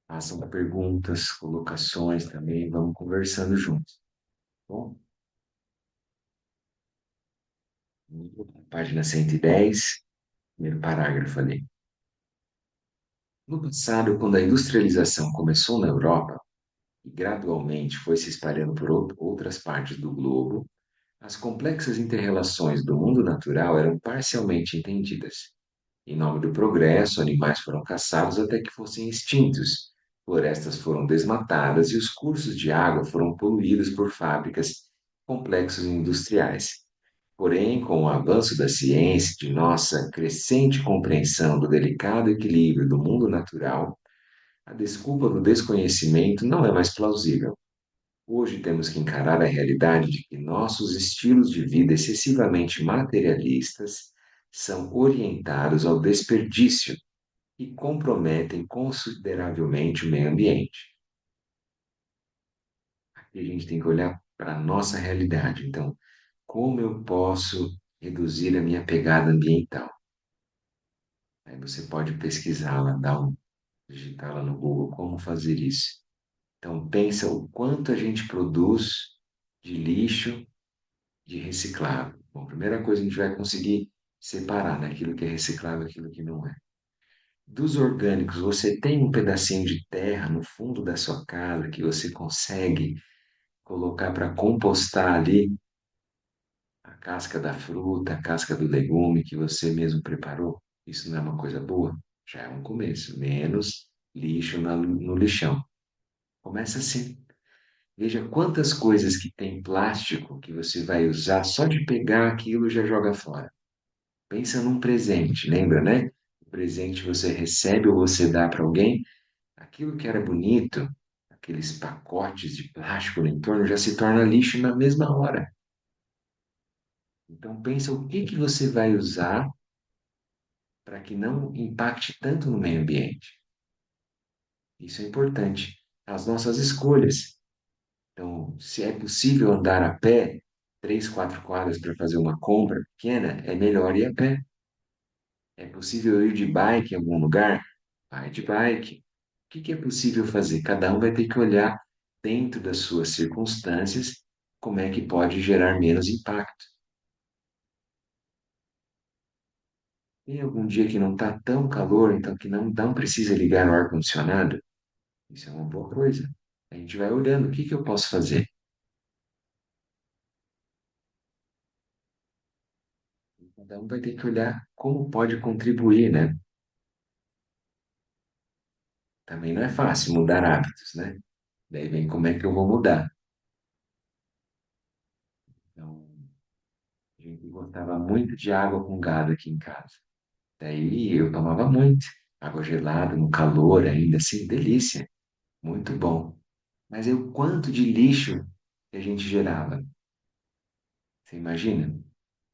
Speaker 1: Façam perguntas, colocações também, vamos conversando juntos, tá bom? Página 110, primeiro parágrafo ali. No passado, quando a industrialização começou na Europa e gradualmente foi se espalhando por outras partes do globo, as complexas interrelações do mundo natural eram parcialmente entendidas. Em nome do progresso, animais foram caçados até que fossem extintos, florestas foram desmatadas e os cursos de água foram poluídos por fábricas, complexos industriais. Porém, com o avanço da ciência, de nossa crescente compreensão do delicado equilíbrio do mundo natural, a desculpa do desconhecimento não é mais plausível. Hoje temos que encarar a realidade de que nossos estilos de vida excessivamente materialistas são orientados ao desperdício e comprometem consideravelmente o meio ambiente. Aqui a gente tem que olhar para a nossa realidade. Então, como eu posso reduzir a minha pegada ambiental? Aí você pode pesquisar lá, digitar lá no Google como fazer isso. Então, pensa o quanto a gente produz de lixo de reciclável. Bom, a primeira coisa a gente vai conseguir separar, né, aquilo que é reciclável e aquilo que não é. Dos orgânicos, você tem um pedacinho de terra no fundo da sua casa que você consegue colocar para compostar ali a casca da fruta, a casca do legume que você mesmo preparou? Isso não é uma coisa boa? Já é um começo. Menos lixo no lixão. Começa assim. Veja quantas coisas que tem plástico que você vai usar, só de pegar aquilo já joga fora. Pensa num presente, lembra, né? O presente você recebe ou você dá para alguém, aquilo que era bonito, aqueles pacotes de plástico no entorno, já se torna lixo na mesma hora. Então pensa o que que você vai usar para que não impacte tanto no meio ambiente. Isso é importante. As nossas escolhas. Então, se é possível andar a pé, 3, 4 quadras para fazer uma compra pequena, é melhor ir a pé. É possível ir de bike em algum lugar? Vai de bike. O que que é possível fazer? Cada um vai ter que olhar dentro das suas circunstâncias como é que pode gerar menos impacto. Tem algum dia que não está tão calor, então que não precisa ligar o ar-condicionado? Isso é uma boa coisa. A gente vai olhando, o que que eu posso fazer? Cada um vai ter que olhar como pode contribuir, né? Também não é fácil mudar hábitos, né? Daí vem como é que eu vou mudar. Então, a gente gostava muito de água com gado aqui em casa. Daí eu tomava muito. Água gelada, no calor ainda, assim, delícia. Muito bom. Mas aí o quanto de lixo que a gente gerava? Você imagina?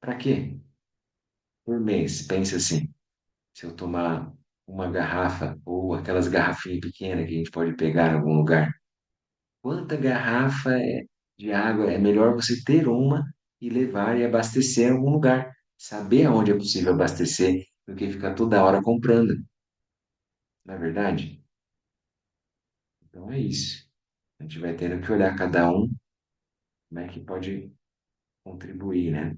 Speaker 1: Para quê? Por mês, pensa assim, se eu tomar uma garrafa ou aquelas garrafinhas pequenas que a gente pode pegar em algum lugar, quanta de água é melhor você ter uma e levar e abastecer em algum lugar. Saber aonde é possível abastecer do que ficar toda hora comprando, não é verdade? Então é isso. A gente vai tendo que olhar cada um, como é que pode contribuir, né?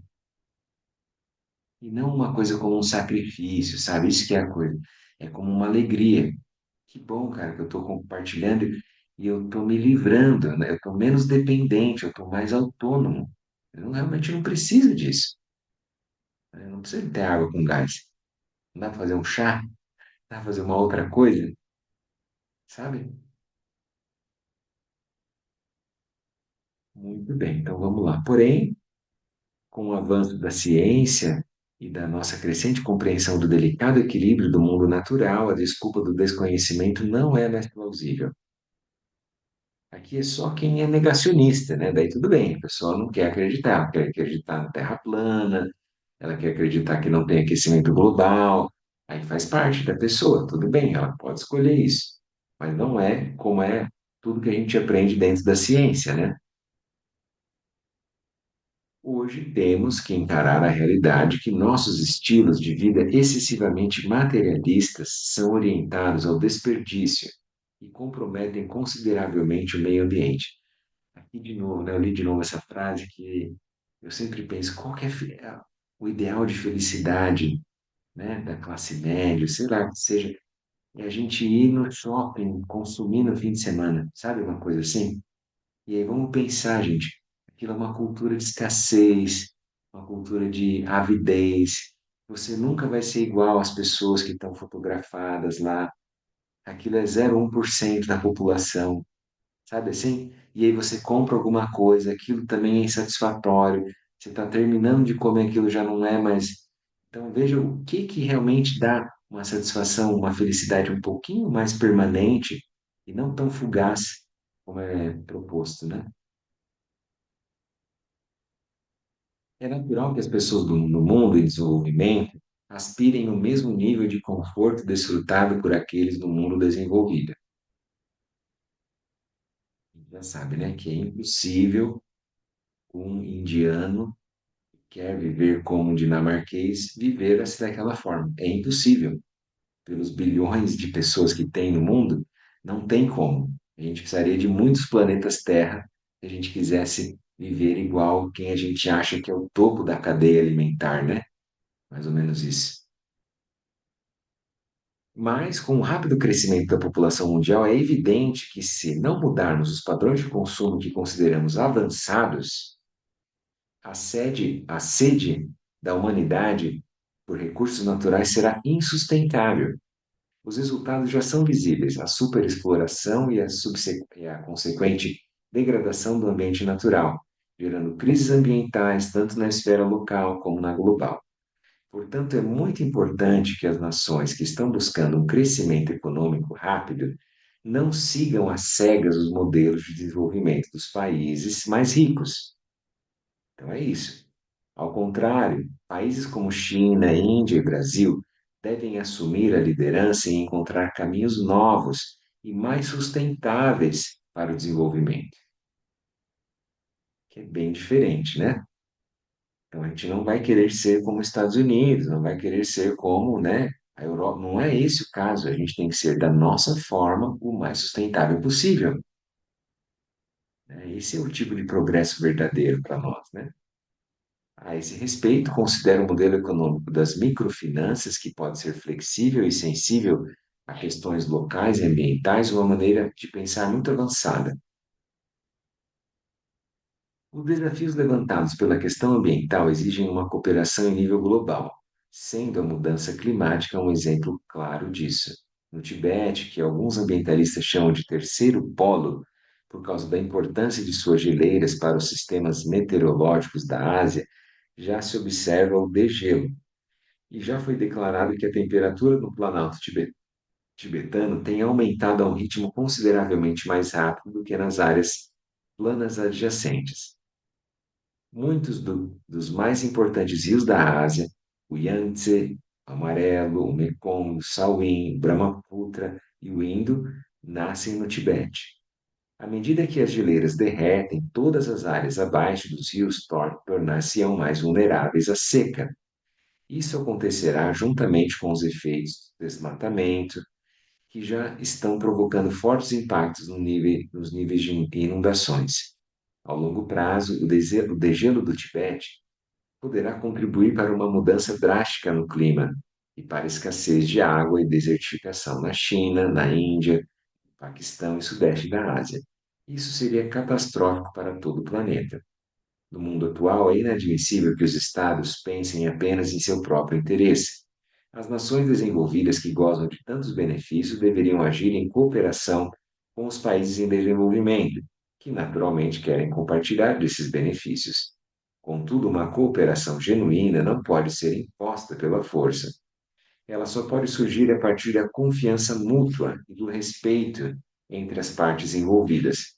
Speaker 1: E não uma coisa como um sacrifício, sabe? Isso que é a coisa. É como uma alegria. Que bom, cara, que eu estou compartilhando e eu estou me livrando, né? Eu estou menos dependente, eu estou mais autônomo. Realmente não preciso disso, né? Eu não preciso ter água com gás. Não dá para fazer um chá? Dá para fazer uma outra coisa, sabe? Muito bem, então vamos lá. Porém, com o avanço da ciência e da nossa crescente compreensão do delicado equilíbrio do mundo natural, a desculpa do desconhecimento não é mais plausível. Aqui é só quem é negacionista, né? Daí tudo bem, a pessoa não quer acreditar, ela quer acreditar na Terra plana, ela quer acreditar que não tem aquecimento global, aí faz parte da pessoa, tudo bem, ela pode escolher isso, mas não é como é tudo que a gente aprende dentro da ciência, né? Hoje temos que encarar a realidade que nossos estilos de vida excessivamente materialistas são orientados ao desperdício e comprometem consideravelmente o meio ambiente. Aqui de novo, né? Eu li de novo essa frase que eu sempre penso, qual que é o ideal de felicidade, né, da classe média, sei lá, que seja, é a gente ir no shopping, consumir no fim de semana, sabe uma coisa assim? E aí vamos pensar, gente, aquilo é uma cultura de escassez, uma cultura de avidez. Você nunca vai ser igual às pessoas que estão fotografadas lá. Aquilo é 0,1% da população, sabe assim? E aí você compra alguma coisa, aquilo também é insatisfatório, você está terminando de comer aquilo, já não é mais. Então veja o que que realmente dá uma satisfação, uma felicidade um pouquinho mais permanente e não tão fugaz como é proposto, né? É natural que as pessoas do mundo em desenvolvimento aspirem o mesmo nível de conforto desfrutado por aqueles do mundo desenvolvido. Já sabe, né, que é impossível um indiano quer viver como um dinamarquês, viver assim daquela forma. É impossível. Pelos bilhões de pessoas que tem no mundo, não tem como. A gente precisaria de muitos planetas Terra se a gente quisesse viver igual quem a gente acha que é o topo da cadeia alimentar, né? Mais ou menos isso. Mas, com o rápido crescimento da população mundial, é evidente que, se não mudarmos os padrões de consumo que consideramos avançados, a sede da humanidade por recursos naturais será insustentável. Os resultados já são visíveis: a superexploração e a consequente degradação do ambiente natural, gerando crises ambientais tanto na esfera local como na global. Portanto, é muito importante que as nações que estão buscando um crescimento econômico rápido não sigam às cegas os modelos de desenvolvimento dos países mais ricos. Então, é isso. Ao contrário, países como China, Índia e Brasil devem assumir a liderança e encontrar caminhos novos e mais sustentáveis para o desenvolvimento, que é bem diferente, né? Então a gente não vai querer ser como os Estados Unidos, não vai querer ser como, né, a Europa. Não é esse o caso. A gente tem que ser da nossa forma o mais sustentável possível, né? Esse é o tipo de progresso verdadeiro para nós, né? A esse respeito, considero o modelo econômico das microfinanças, que pode ser flexível e sensível a questões locais e ambientais, uma maneira de pensar muito avançada. Os desafios levantados pela questão ambiental exigem uma cooperação em nível global, sendo a mudança climática um exemplo claro disso. No Tibete, que alguns ambientalistas chamam de terceiro polo, por causa da importância de suas geleiras para os sistemas meteorológicos da Ásia, já se observa o degelo, e já foi declarado que a temperatura no Planalto tibetano tem aumentado a um ritmo consideravelmente mais rápido do que nas áreas planas adjacentes. Muitos dos mais importantes rios da Ásia, o Yangtze, o Amarelo, o Mekong, o Salween, o Brahmaputra e o Indo, nascem no Tibete. À medida que as geleiras derretem, todas as áreas abaixo dos rios tornar-se-ão mais vulneráveis à seca. Isso acontecerá juntamente com os efeitos do desmatamento, que já estão provocando fortes impactos nos níveis de inundações. Ao longo prazo, o degelo do Tibete poderá contribuir para uma mudança drástica no clima e para a escassez de água e desertificação na China, na Índia, Paquistão e Sudeste da Ásia. Isso seria catastrófico para todo o planeta. No mundo atual, é inadmissível que os estados pensem apenas em seu próprio interesse. As nações desenvolvidas que gozam de tantos benefícios deveriam agir em cooperação com os países em desenvolvimento, que naturalmente querem compartilhar desses benefícios. Contudo, uma cooperação genuína não pode ser imposta pela força. Ela só pode surgir a partir da confiança mútua e do respeito entre as partes envolvidas.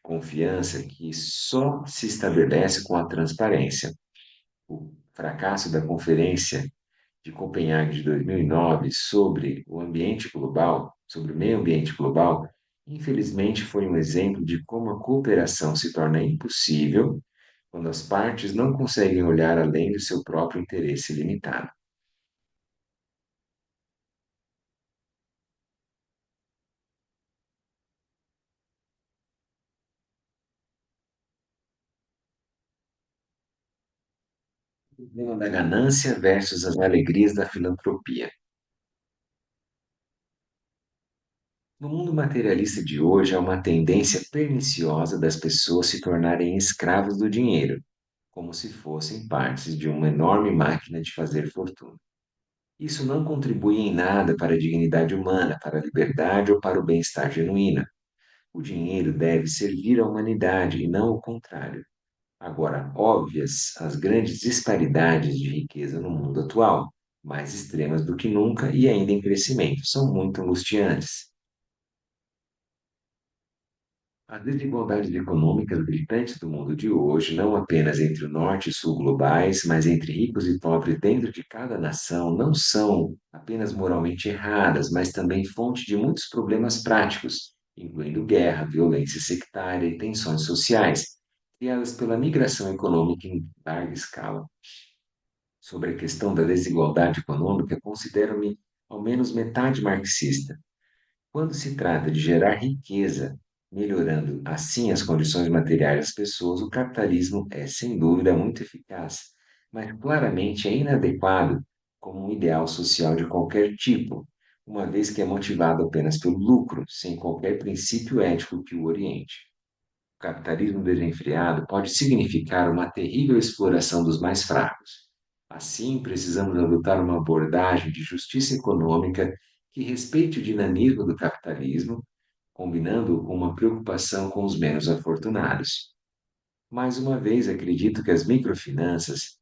Speaker 1: Confiança que só se estabelece com a transparência. O fracasso da Conferência de Copenhague de 2009 sobre o ambiente global, sobre o meio ambiente global, infelizmente foi um exemplo de como a cooperação se torna impossível quando as partes não conseguem olhar além do seu próprio interesse limitado. O problema da ganância versus as alegrias da filantropia. No mundo materialista de hoje, há uma tendência perniciosa das pessoas se tornarem escravos do dinheiro, como se fossem partes de uma enorme máquina de fazer fortuna. Isso não contribui em nada para a dignidade humana, para a liberdade ou para o bem-estar genuíno. O dinheiro deve servir à humanidade e não o contrário. Agora, óbvias as grandes disparidades de riqueza no mundo atual, mais extremas do que nunca e ainda em crescimento, são muito angustiantes. As desigualdades econômicas gritantes do mundo de hoje, não apenas entre o norte e sul globais, mas entre ricos e pobres dentro de cada nação, não são apenas moralmente erradas, mas também fonte de muitos problemas práticos, incluindo guerra, violência sectária e tensões sociais, criadas pela migração econômica em larga escala. Sobre a questão da desigualdade econômica, considero-me ao menos metade marxista. Quando se trata de gerar riqueza, melhorando assim as condições materiais das pessoas, o capitalismo é, sem dúvida, muito eficaz, mas claramente é inadequado como um ideal social de qualquer tipo, uma vez que é motivado apenas pelo lucro, sem qualquer princípio ético que o oriente. O capitalismo desenfreado pode significar uma terrível exploração dos mais fracos. Assim, precisamos adotar uma abordagem de justiça econômica que respeite o dinamismo do capitalismo, combinando com uma preocupação com os menos afortunados. Mais uma vez, acredito que as microfinanças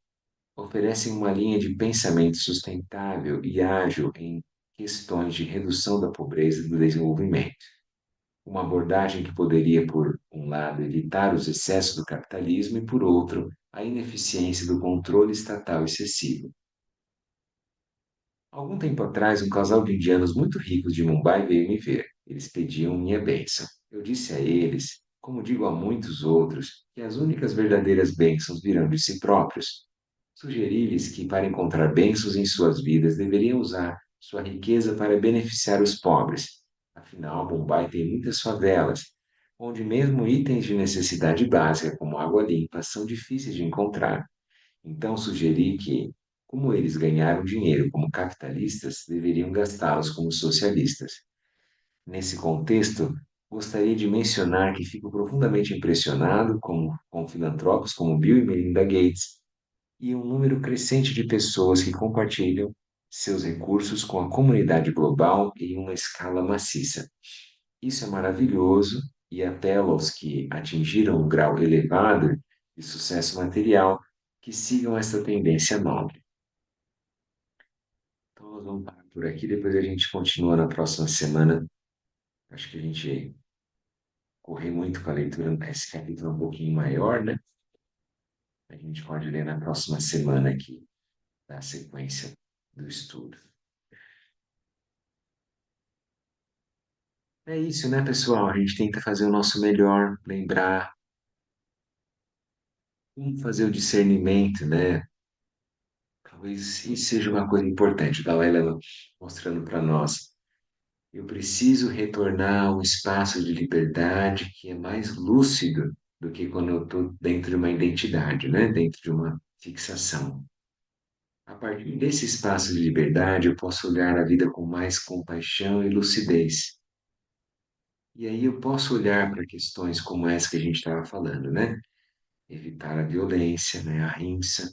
Speaker 1: oferecem uma linha de pensamento sustentável e ágil em questões de redução da pobreza e do desenvolvimento. Uma abordagem que poderia, por um lado, evitar os excessos do capitalismo e, por outro, a ineficiência do controle estatal excessivo. Algum tempo atrás, um casal de indianos muito ricos de Mumbai veio me ver. Eles pediam minha bênção. Eu disse a eles, como digo a muitos outros, que as únicas verdadeiras bênçãos virão de si próprios. Sugeri-lhes que, para encontrar bênçãos em suas vidas, deveriam usar sua riqueza para beneficiar os pobres. Afinal, Mumbai tem muitas favelas, onde mesmo itens de necessidade básica, como água limpa, são difíceis de encontrar. Então sugeri que, como eles ganharam dinheiro como capitalistas, deveriam gastá-los como socialistas. Nesse contexto, Gostaria de mencionar que fico profundamente impressionado com filantropos como Bill e Melinda Gates e um número crescente de pessoas que compartilham seus recursos com a comunidade global em uma escala maciça. Isso é maravilhoso e apelo aos que atingiram um grau elevado de sucesso material que sigam essa tendência nobre. Então, nós vamos parar por aqui, depois a gente continua na próxima semana. Acho que a gente correr muito com a leitura, esse capítulo é um pouquinho maior, né? A gente pode ler na próxima semana aqui, da sequência do estudo. É isso, né, pessoal? A gente tenta fazer o nosso melhor, lembrar, como fazer o discernimento, né? Talvez isso seja uma coisa importante, o Dalai Lama mostrando para nós. Eu preciso retornar a um espaço de liberdade que é mais lúcido do que quando eu estou dentro de uma identidade, né? Dentro de uma fixação. A partir desse espaço de liberdade, eu posso olhar a vida com mais compaixão e lucidez. E aí eu posso olhar para questões como essa que a gente estava falando, né? Evitar a violência, né? A ahimsa,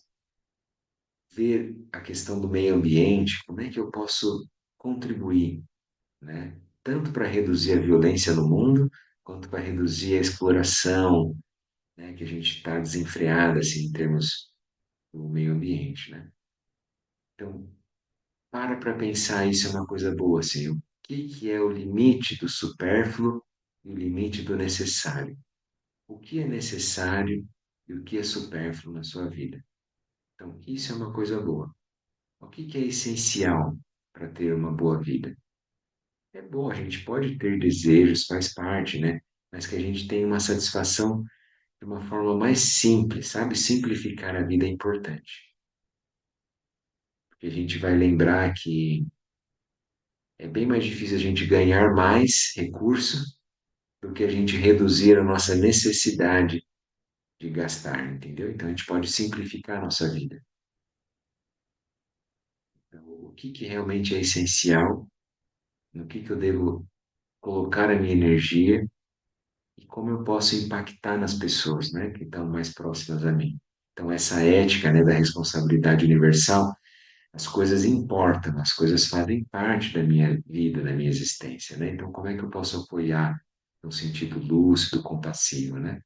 Speaker 1: ver a questão do meio ambiente, como é que eu posso contribuir, né? Tanto para reduzir a violência no mundo, quanto para reduzir a exploração, né? Que a gente está desenfreada, assim, em termos do meio ambiente, né? Então, para pensar, isso é uma coisa boa, assim, o que é o limite do supérfluo e o limite do necessário? O que é necessário e o que é supérfluo na sua vida? Então, isso é uma coisa boa. O que é essencial para ter uma boa vida? É bom, a gente pode ter desejos, faz parte, né? Mas que a gente tenha uma satisfação de uma forma mais simples, sabe? Simplificar a vida é importante. Porque a gente vai lembrar que é bem mais difícil a gente ganhar mais recursos do que a gente reduzir a nossa necessidade de gastar, entendeu? Então a gente pode simplificar a nossa vida. Então, o que realmente é essencial, no que eu devo colocar a minha energia e como eu posso impactar nas pessoas, né, que estão mais próximas a mim. Então essa ética, né, da responsabilidade universal, as coisas importam, as coisas fazem parte da minha vida, da minha existência, né? Então como é que eu posso apoiar no sentido lúcido, compassivo, né?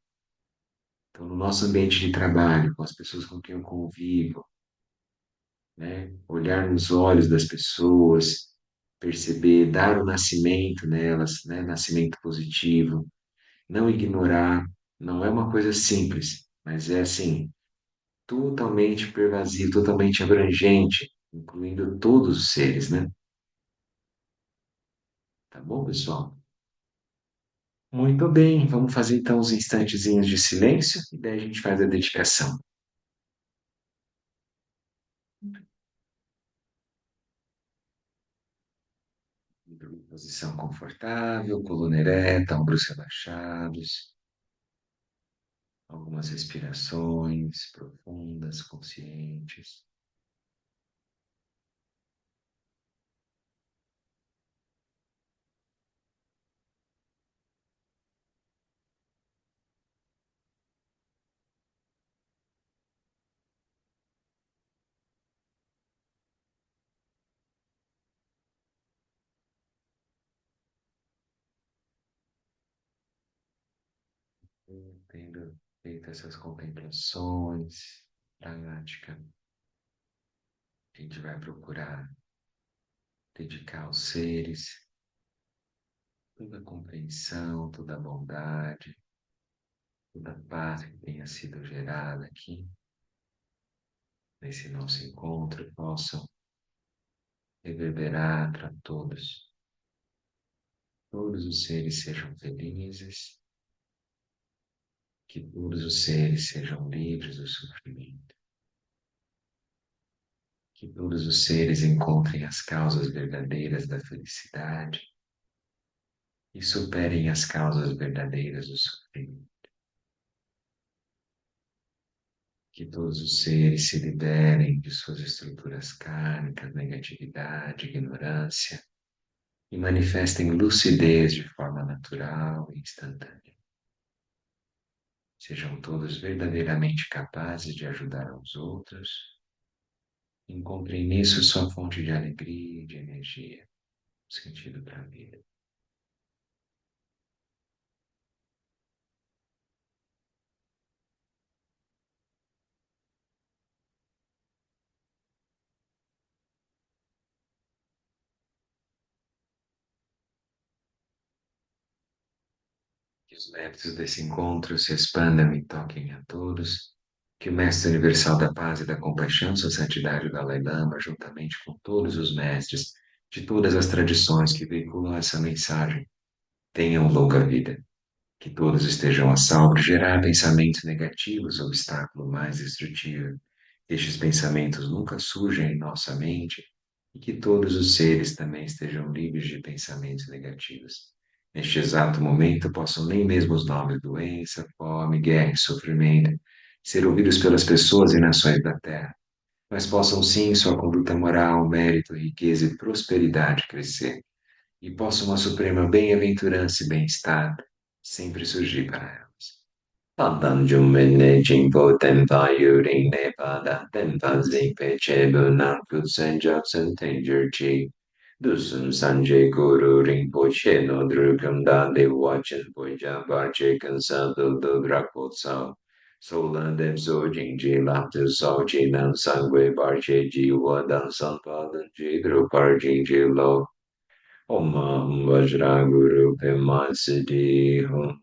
Speaker 1: Então, no nosso ambiente de trabalho, com as pessoas com quem eu convivo, né? Olhar nos olhos das pessoas, perceber, dar o nascimento nelas, né? Nascimento positivo, não ignorar, não é uma coisa simples, mas é assim, totalmente pervasivo, totalmente abrangente, incluindo todos os seres, né? Tá bom, pessoal? Muito bem, vamos fazer então uns instantezinhos de silêncio e daí a gente faz a dedicação. Posição confortável, coluna ereta, ombros relaxados, algumas respirações profundas, conscientes. Tendo feito essas contemplações, prática, a gente vai procurar dedicar aos seres toda a compreensão, toda a bondade, toda a paz que tenha sido gerada aqui nesse nosso encontro, possam reverberar para todos. Todos os seres sejam felizes, que todos os seres sejam livres do sofrimento, que todos os seres encontrem as causas verdadeiras da felicidade e superem as causas verdadeiras do sofrimento, que todos os seres se liberem de suas estruturas kármicas, negatividade, ignorância, e manifestem lucidez de forma natural e instantânea. Sejam todos verdadeiramente capazes de ajudar aos outros. Encontrem nisso sua fonte de alegria e de energia, sentido para a vida. Que os méritos desse encontro se expandam e toquem a todos. Que o Mestre Universal da Paz e da Compaixão, Sua Santidade o Dalai Lama, juntamente com todos os mestres de todas as tradições que veiculam essa mensagem, tenham longa vida. Que todos estejam a salvo de gerar pensamentos negativos, o obstáculo mais destrutivo. Que estes pensamentos nunca surjam em nossa mente e que todos os seres também estejam livres de pensamentos negativos. Neste exato momento, possam nem mesmo os nomes doença, fome, guerra e sofrimento ser ouvidos pelas pessoas e nações da Terra, mas possam sim sua conduta moral, mérito, riqueza e prosperidade crescer, e possa uma suprema bem-aventurança e bem-estar sempre surgir para elas. Padanjum mene jingpo tenpa yuring ne pada tenpa zingpe chebu nakut senjatsen tenger chi. Dusun sanje guru rinpoche no drukam dande wachen poja barche kansa do drakpotsa. Solan dem so jingji laptu so chi nam sangwe barche ji wadan sanpadan ji drupar jingji lo. Om Vajra Guru Pema Siddhi Hum.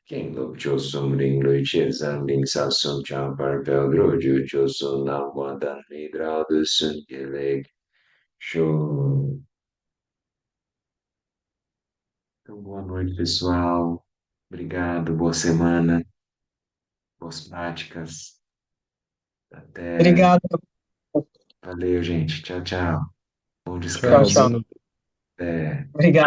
Speaker 1: King Lok Chosum Ring Lui Chizan Ling Sasum Champar Pel Ju Chosum Nam Wadan Nidra do Sun Yeleg Show. Então, boa noite, pessoal. Obrigado, boa semana, boas práticas. Até.
Speaker 2: Obrigado.
Speaker 1: Valeu, gente. Tchau, tchau. Bom
Speaker 2: Tchau,
Speaker 3: Tchau,
Speaker 1: descanso.
Speaker 3: boa
Speaker 2: tchau.
Speaker 3: noite.
Speaker 1: Até.
Speaker 2: Obrigado.